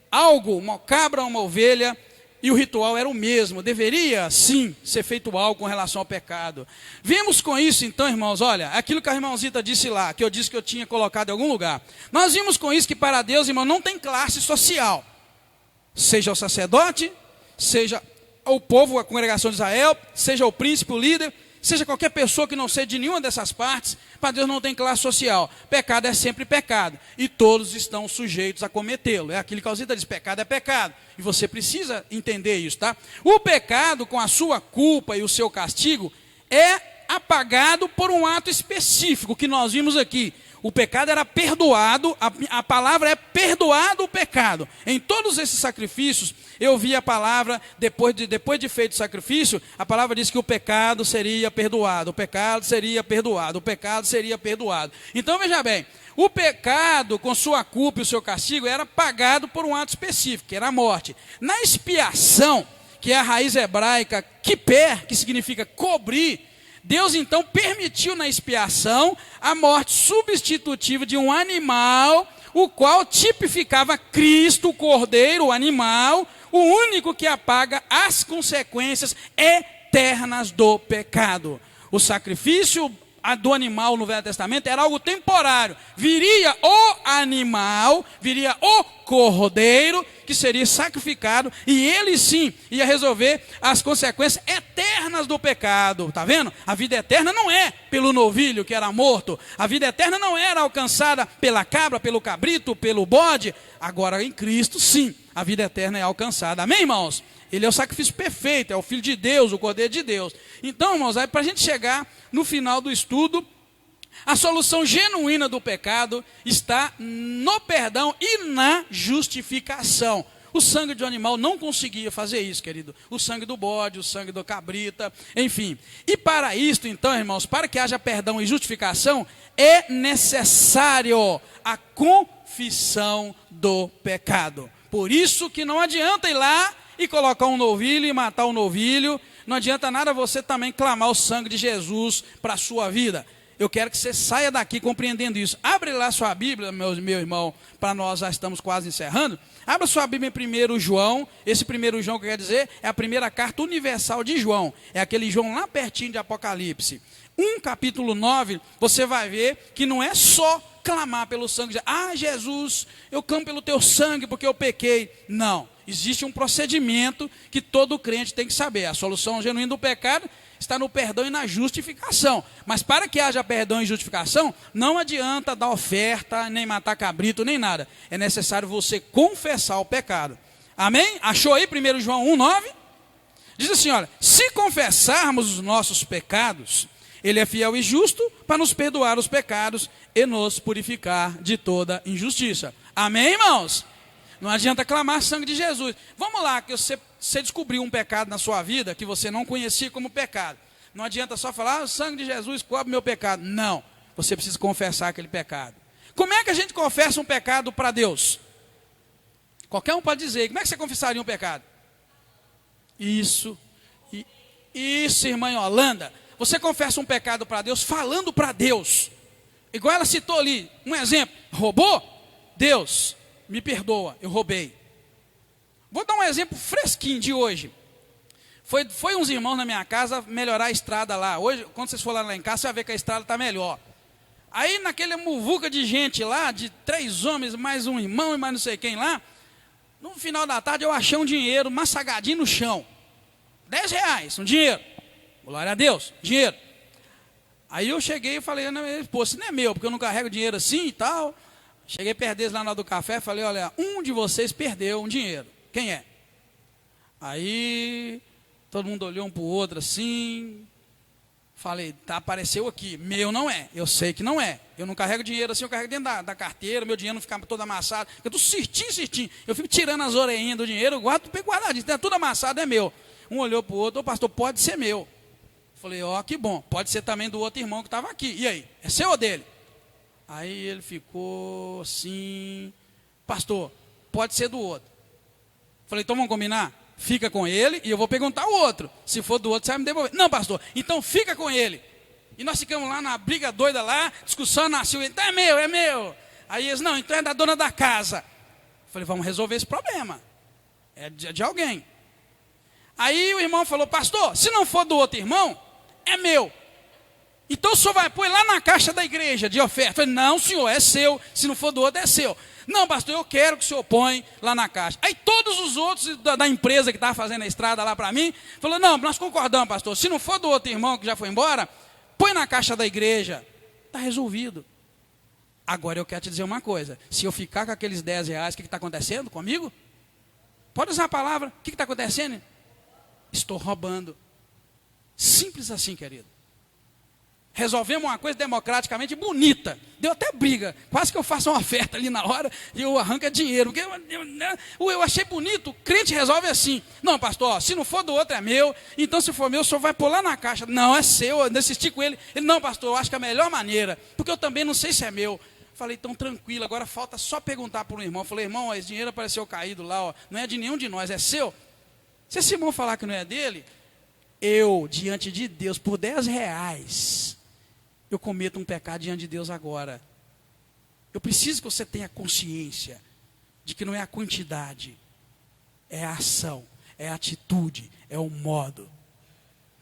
algo, uma cabra, uma ovelha, e o ritual era o mesmo. Deveria, sim, ser feito algo com relação ao pecado. Vimos com isso, então, irmãos, olha, aquilo que a irmãozita disse lá, que eu disse que eu tinha colocado em algum lugar. Nós vimos com isso que para Deus, irmão, não tem classe social. Seja o sacerdote, seja o povo, a congregação de Israel, seja o príncipe, o líder, seja qualquer pessoa que não seja de nenhuma dessas partes, para Deus não tem classe social. Pecado é sempre pecado, e todos estão sujeitos a cometê-lo. É aquilo que a Alzita diz: pecado é pecado, e você precisa entender isso, tá? O pecado, com a sua culpa e o seu castigo, é apagado por um ato específico que nós vimos aqui. O pecado era perdoado, a palavra é perdoado o pecado. Em todos esses sacrifícios, eu vi a palavra, depois de feito o sacrifício, a palavra diz que o pecado seria perdoado, o pecado seria perdoado, o pecado seria perdoado. Então veja bem, o pecado com sua culpa e o seu castigo era pagado por um ato específico, que era a morte. Na expiação, que é a raiz hebraica kiper, que significa cobrir, Deus então permitiu na expiação a morte substitutiva de um animal, o qual tipificava Cristo, o Cordeiro, o animal, o único que apaga as consequências eternas do pecado. O sacrifício do animal no Velho Testamento era algo temporário. Viria o animal, viria o cordeiro, que seria sacrificado, e ele sim ia resolver as consequências eternas do pecado. Está vendo? A vida eterna não é pelo novilho que era morto, a vida eterna não era alcançada pela cabra, pelo cabrito, pelo bode. Agora em Cristo sim, a vida eterna é alcançada. Amém, irmãos? Ele é o sacrifício perfeito, é o Filho de Deus, o Cordeiro de Deus. Então, irmãos, para a gente chegar no final do estudo, a solução genuína do pecado está no perdão e na justificação. O sangue de um animal não conseguia fazer isso, querido. O sangue do bode, o sangue do cabrita, enfim. E para isto, então, irmãos, para que haja perdão e justificação, é necessário a confissão do pecado. Por isso que não adianta ir lá e colocar um novilho e matar um novilho. Não adianta nada você também clamar o sangue de Jesus para a sua vida. Eu quero que você saia daqui compreendendo isso. Abre lá sua Bíblia, meu irmão, para nós já estamos quase encerrando. Abra sua Bíblia em 1 João. Esse 1 João que quer dizer é a primeira carta universal de João. É aquele João lá pertinho de Apocalipse. Capítulo 9, você vai ver que não é só clamar pelo sangue. Jesus, eu clamo pelo teu sangue porque eu pequei. Não. Existe um procedimento que todo crente tem que saber. A solução genuína do pecado está no perdão e na justificação. Mas para que haja perdão e justificação, não adianta dar oferta, nem matar cabrito, nem nada. É necessário você confessar o pecado. Amém? Achou aí 1 João 1,9? Diz assim, olha, se confessarmos os nossos pecados, Ele é fiel e justo para nos perdoar os pecados e nos purificar de toda injustiça. Amém, irmãos? Não adianta clamar sangue de Jesus. Vamos lá, que você descobriu um pecado na sua vida que você não conhecia como pecado. Não adianta só falar, o sangue de Jesus cobre meu pecado. Não, você precisa confessar aquele pecado. Como é que a gente confessa um pecado para Deus? Qualquer um pode dizer, como é que você confessaria um pecado? Isso, irmã Yolanda. Você confessa um pecado para Deus, falando para Deus. Igual ela citou ali, um exemplo, roubou? Deus, me perdoa, eu roubei. Vou dar um exemplo fresquinho de hoje. Foi uns irmãos na minha casa melhorar a estrada lá. Hoje, quando vocês forem lá em casa, você vai ver que a estrada está melhor. Aí naquele muvuca de gente lá, de 3 homens, mais um irmão e mais não sei quem lá, no final da tarde eu achei um dinheiro massagadinho no chão. R$10, um dinheiro. Glória a Deus, dinheiro. Aí eu cheguei e falei, pô, isso não é meu, porque eu não carrego dinheiro assim e tal. Cheguei perto deles lá na hora do café, falei, olha, um de vocês perdeu um dinheiro. Quem é? Aí todo mundo olhou um para o outro assim. Falei, tá, apareceu aqui. Meu não é, eu sei que não é. Eu não carrego dinheiro assim, eu carrego dentro da carteira, meu dinheiro não fica todo amassado. Eu estou certinho. Eu fico tirando as orelhinhas do dinheiro, guardo guardadinho, tá tudo amassado, é meu. Um olhou para o outro, ô pastor, pode ser meu. Falei, ó, que bom, pode ser também do outro irmão que estava aqui. E aí, é seu ou dele? Aí ele ficou assim, pastor, pode ser do outro. Falei, então vamos combinar? Fica com ele e eu vou perguntar ao outro. Se for do outro, você vai me devolver. Não, pastor, então fica com ele. E nós ficamos lá na briga doida lá, discussão nasceu, então é meu. Aí eles, não, então é da dona da casa. Falei, vamos resolver esse problema. É de alguém. Aí o irmão falou, pastor, se não for do outro irmão, é meu. Então o senhor vai pôr lá na caixa da igreja de oferta. Falei, não, senhor, é seu. Se não for do outro, é seu. Não, pastor, eu quero que o senhor põe lá na caixa. Aí todos os outros da empresa que estava fazendo a estrada lá para mim, falou, não, nós concordamos, pastor. Se não for do outro irmão que já foi embora, põe na caixa da igreja. Está resolvido. Agora eu quero te dizer uma coisa. Se eu ficar com aqueles R$10, o que está acontecendo comigo? Pode usar a palavra. O que está acontecendo? Estou roubando. Simples assim, querido. Resolvemos uma coisa democraticamente bonita. Deu até briga. Quase que eu faço uma oferta ali na hora e eu arranco dinheiro. Porque eu achei bonito. O crente resolve assim. Não, pastor, se não for do outro é meu. Então se for meu, o senhor vai pôr lá na caixa. Não, é seu. Eu insisti com ele. Ele, não, pastor, eu acho que é a melhor maneira. Porque eu também não sei se é meu. Falei, então tranquilo. Agora falta só perguntar para um irmão. Falei, irmão, ó, esse dinheiro apareceu caído lá. Ó, não é de nenhum de nós, é seu. Se esse irmão falar que não é dele, eu, diante de Deus, por R$10, eu cometo um pecado diante de Deus agora. Eu preciso que você tenha consciência de que não é a quantidade, é a ação, é a atitude, é o modo.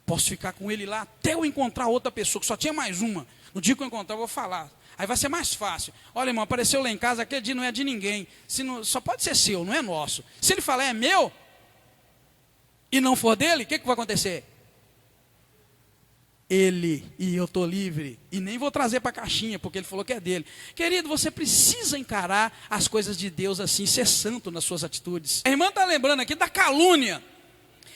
Posso ficar com ele lá até eu encontrar outra pessoa, que só tinha mais uma. No dia que eu encontrar, eu vou falar. Aí vai ser mais fácil. Olha, irmão, apareceu lá em casa, aquele dia não é de ninguém. Se não, só pode ser seu, não é nosso. Se ele falar é meu, e não for dele, o que vai acontecer? Ele e eu estou livre, e nem vou trazer para a caixinha, porque ele falou que é dele. Querido, você precisa encarar as coisas de Deus assim, ser santo nas suas atitudes. A irmã está lembrando aqui da calúnia.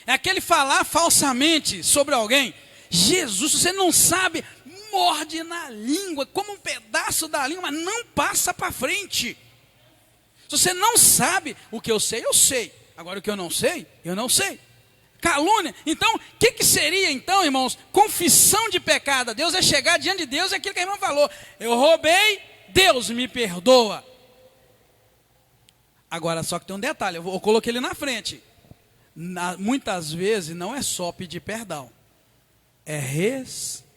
É aquele falar falsamente sobre alguém. Jesus, se você não sabe, morde na língua, como um pedaço da língua, mas não passa para frente. Se você não sabe, o que eu sei, eu sei. Agora o que eu não sei, eu não sei. Calúnia. Então, o que seria então, irmãos? Confissão de pecado a Deus é chegar diante de Deus, é aquilo que a irmã falou. Eu roubei, Deus me perdoa. Agora, só que tem um detalhe, eu coloquei ele na frente. Muitas vezes não é só pedir perdão, é restituir.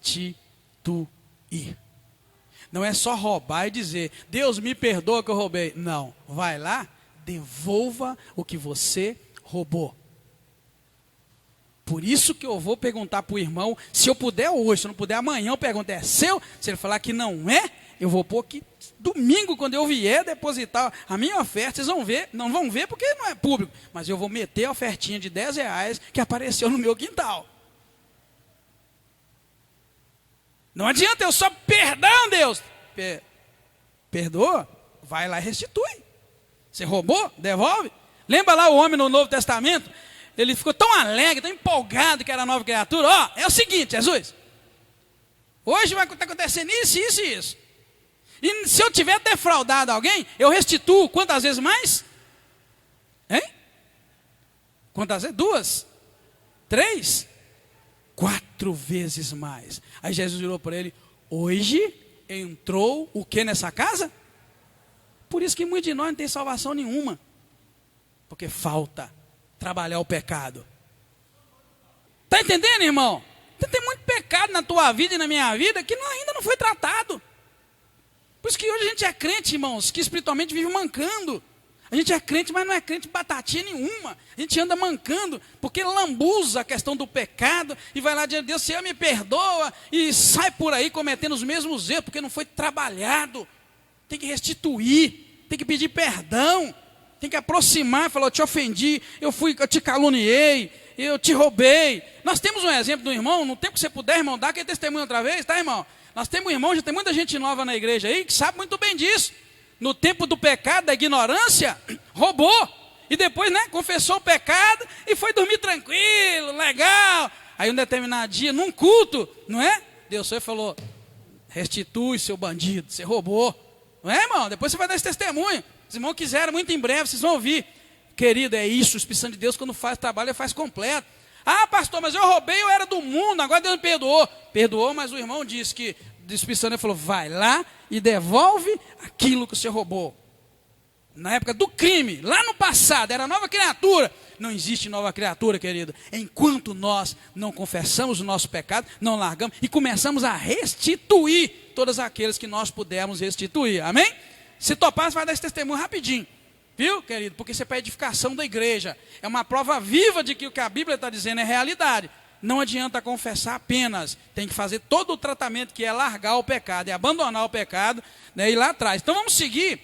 Não é só roubar e dizer, Deus me perdoa que eu roubei. Não, vai lá, devolva o que você roubou. Por isso que eu vou perguntar para o irmão, se eu puder hoje, se eu não puder amanhã, eu pergunto, é seu? Se ele falar que não é, eu vou pôr que domingo, quando eu vier depositar a minha oferta, vocês vão ver, não vão ver porque não é público, mas eu vou meter a ofertinha de R$10 que apareceu no meu quintal. Não adianta eu só, perdão Deus, perdoa, vai lá e restitui. Você roubou, devolve. Lembra lá o homem no Novo Testamento? Ele ficou tão alegre, tão empolgado que era nova criatura. Ó, é o seguinte, Jesus. Hoje vai estar acontecendo isso, isso e isso. E se eu tiver defraudado alguém, eu restituo quantas vezes mais? Hein? Quantas vezes? 2? 3? 4 vezes mais. Aí Jesus virou para ele, hoje entrou o que nessa casa? Por isso que muitos de nós não tem salvação nenhuma. Porque falta trabalhar o pecado. Está entendendo, irmão? Tem muito pecado na tua vida e na minha vida que ainda não foi tratado. Por isso que hoje a gente é crente, irmãos, que espiritualmente vive mancando. A gente é crente, mas não é crente batatinha nenhuma. A gente anda mancando, porque lambuza a questão do pecado e vai lá diante de Deus, Senhor me perdoa, e sai por aí cometendo os mesmos erros, porque não foi trabalhado. Tem que restituir, tem que pedir perdão. Tem que aproximar e falar, eu te ofendi, eu te caluniei, eu te roubei. Nós temos um exemplo do irmão, no tempo que você puder, irmão, dá aquele testemunho outra vez, tá, irmão? Nós temos um irmão, já tem muita gente nova na igreja aí, que sabe muito bem disso. No tempo do pecado, da ignorância, roubou. E depois, né, confessou o pecado e foi dormir tranquilo, legal. Aí um determinado dia, num culto, não é? Deus foi e falou, restitui seu bandido, você roubou. Não é, irmão? Depois você vai dar esse testemunho. Os irmãos quiseram, muito em breve, vocês vão ouvir. Querido, é isso, o Espírito Santo de Deus, quando faz trabalho, ele faz completo. Ah, pastor, mas eu roubei, eu era do mundo, agora Deus me perdoou. Perdoou, mas o irmão disse que, o Espírito Santo falou, vai lá e devolve aquilo que você roubou. Na época do crime, lá no passado, era nova criatura. Não existe nova criatura, querido. Enquanto nós não confessamos o nosso pecado, não largamos e começamos a restituir todos aqueles que nós pudermos restituir. Amém? Se topar, você vai dar esse testemunho rapidinho. Viu, querido? Porque isso é para a edificação da igreja. É uma prova viva de que o que a Bíblia está dizendo é realidade. Não adianta confessar apenas. Tem que fazer todo o tratamento que é largar o pecado, é abandonar o pecado, né, e ir lá atrás. Então vamos seguir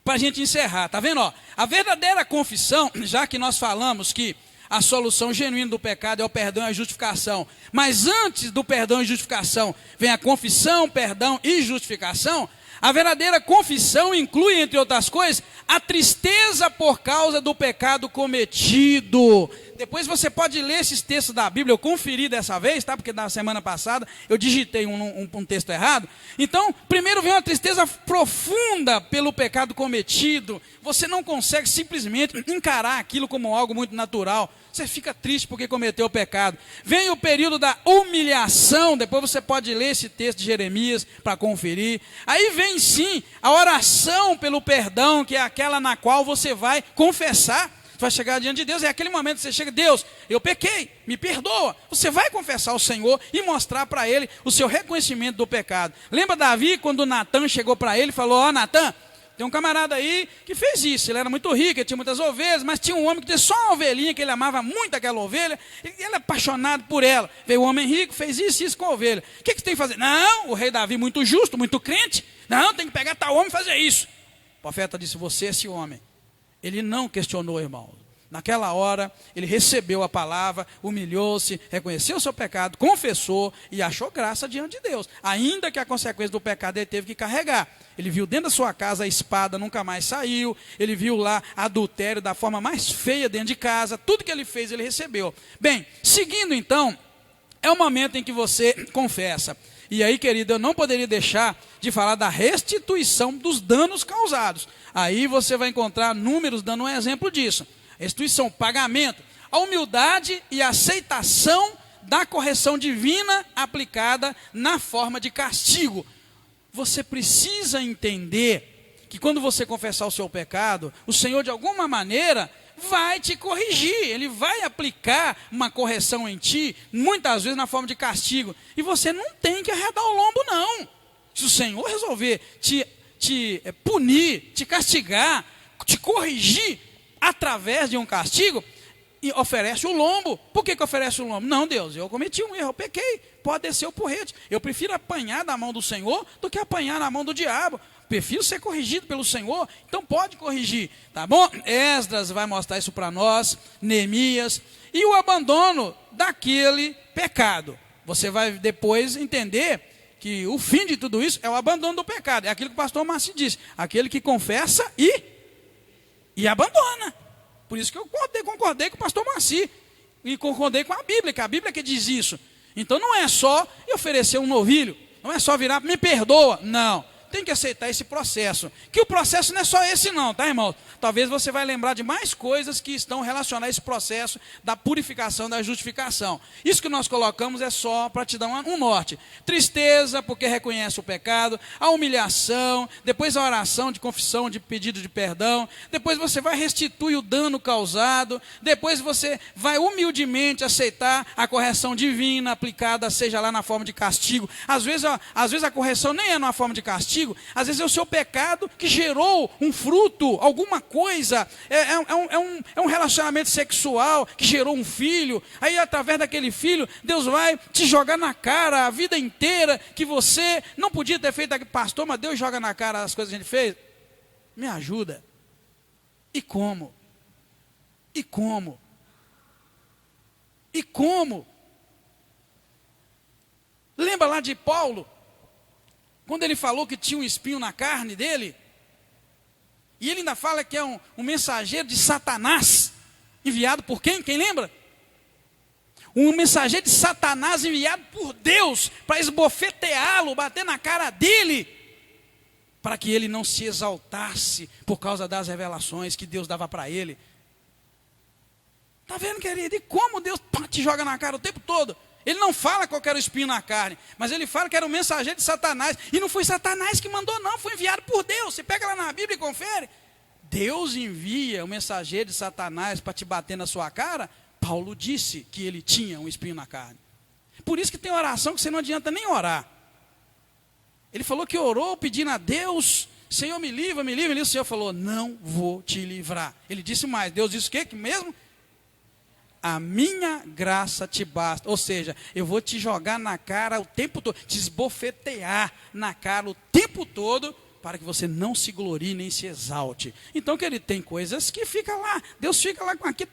para a gente encerrar. Tá vendo? Ó, a verdadeira confissão, já que nós falamos que a solução genuína do pecado é o perdão e a justificação. Mas antes do perdão e justificação, vem a confissão, perdão e justificação. A verdadeira confissão inclui, entre outras coisas, a tristeza por causa do pecado cometido. Depois você pode ler esses textos da Bíblia, eu conferi dessa vez, tá? Porque na semana passada eu digitei um texto errado. Então, primeiro vem uma tristeza profunda pelo pecado cometido. Você não consegue simplesmente encarar aquilo como algo muito natural. Você fica triste porque cometeu o pecado. Vem o período da humilhação, depois você pode ler esse texto de Jeremias para conferir. Aí vem sim a oração pelo perdão, que é aquela na qual você vai confessar. vai chegar diante de Deus, é aquele momento que você chega, Deus, eu pequei, me perdoa. Você vai confessar ao Senhor e mostrar para Ele o seu reconhecimento do pecado. Lembra Davi, quando Natan chegou para ele e falou, ó Natan, tem um camarada aí que fez isso, ele era muito rico, ele tinha muitas ovelhas, mas tinha um homem que tinha só uma ovelhinha, que ele amava muito aquela ovelha, e ele era apaixonado por ela. Veio um homem rico, fez isso e isso com a ovelha. O que você tem que fazer? Não, o rei Davi muito justo, muito crente, não, tem que pegar tal homem e fazer isso. O profeta disse, você é esse homem. Ele não questionou, irmão. Naquela hora, ele recebeu a palavra, humilhou-se, reconheceu o seu pecado, confessou e achou graça diante de Deus. Ainda que a consequência do pecado ele teve que carregar. Ele viu dentro da sua casa a espada, nunca mais saiu. Ele viu lá adultério da forma mais feia dentro de casa. Tudo que ele fez, ele recebeu. Bem, seguindo então, é o momento em que você confessa. E aí, querido, eu não poderia deixar de falar da restituição dos danos causados. Aí você vai encontrar números dando um exemplo disso. Restituição, pagamento, a humildade e a aceitação da correção divina aplicada na forma de castigo. Você precisa entender que quando você confessar o seu pecado, o Senhor de alguma maneira vai te corrigir, Ele vai aplicar uma correção em ti, muitas vezes na forma de castigo, e você não tem que arredar o lombo não. Se o Senhor resolver te punir, te castigar, te corrigir, através de um castigo, e oferece o lombo. Por que oferece o lombo? Não, Deus, eu cometi um erro, eu pequei, pode descer o porrete. Eu prefiro apanhar da mão do Senhor do que apanhar na mão do diabo. Prefiro ser corrigido pelo Senhor, então pode corrigir, tá bom? Esdras vai mostrar isso para nós, Neemias, e o abandono daquele pecado. Você vai depois entender que o fim de tudo isso é o abandono do pecado. É aquilo que o pastor Márcio disse, aquele que confessa e abandona. Por isso que eu concordei com o pastor Marci. E concordei com a Bíblia, que a Bíblia que diz isso. Então não é só eu oferecer um novilho. Não é só virar, me perdoa. Não. Tem que aceitar esse processo. Que o processo não é só esse não, tá, irmão? Talvez você vai lembrar de mais coisas que estão relacionadas a esse processo da purificação, da justificação. Isso que nós colocamos é só para te dar um norte. Tristeza, porque reconhece o pecado. A humilhação. Depois a oração de confissão, de pedido de perdão. Depois você vai restituir o dano causado. Depois você vai humildemente aceitar a correção divina aplicada, seja lá na forma de castigo. Às vezes a correção nem é na forma de castigo. Às vezes é o seu pecado que gerou um fruto, alguma coisa, é um relacionamento sexual que gerou um filho, aí através daquele filho, Deus vai te jogar na cara a vida inteira, que você não podia ter feito aqui, pastor, mas Deus joga na cara as coisas que a gente fez. Me ajuda. E como? E como? E como? Lembra lá de Paulo? Quando ele falou que tinha um espinho na carne dele, e ele ainda fala que é um mensageiro de Satanás, enviado por quem? Quem lembra? Um mensageiro de Satanás enviado por Deus, para esbofeteá-lo, bater na cara dele, para que ele não se exaltasse, por causa das revelações que Deus dava para ele. Está vendo, querido? E como Deus te joga na cara o tempo todo? Ele não fala qual era o espinho na carne, mas ele fala que era um mensageiro de Satanás. E não foi Satanás que mandou não, foi enviado por Deus. Você pega lá na Bíblia e confere. Deus envia o mensageiro de Satanás para te bater na sua cara. Paulo disse que ele tinha um espinho na carne. Por isso que tem oração que você não adianta nem orar. Ele falou que orou pedindo a Deus, Senhor me livra, me livra, me livra. O Senhor falou, não vou te livrar. Ele disse mais, Deus disse o quê? Que mesmo? A minha graça te basta. Ou seja, eu vou te jogar na cara o tempo todo, te esbofetear na cara o tempo todo, para que você não se glorie nem se exalte. Então, que ele tem coisas que fica lá, Deus fica lá com aquilo,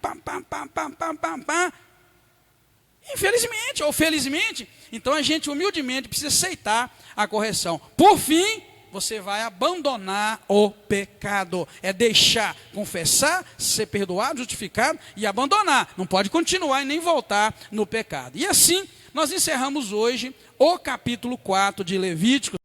infelizmente ou felizmente. Então a gente humildemente precisa aceitar a correção. Por fim, você vai abandonar o pecado. É deixar, confessar, ser perdoado, justificado e abandonar. Não pode continuar e nem voltar no pecado. E assim, nós encerramos hoje o capítulo 4 de Levítico.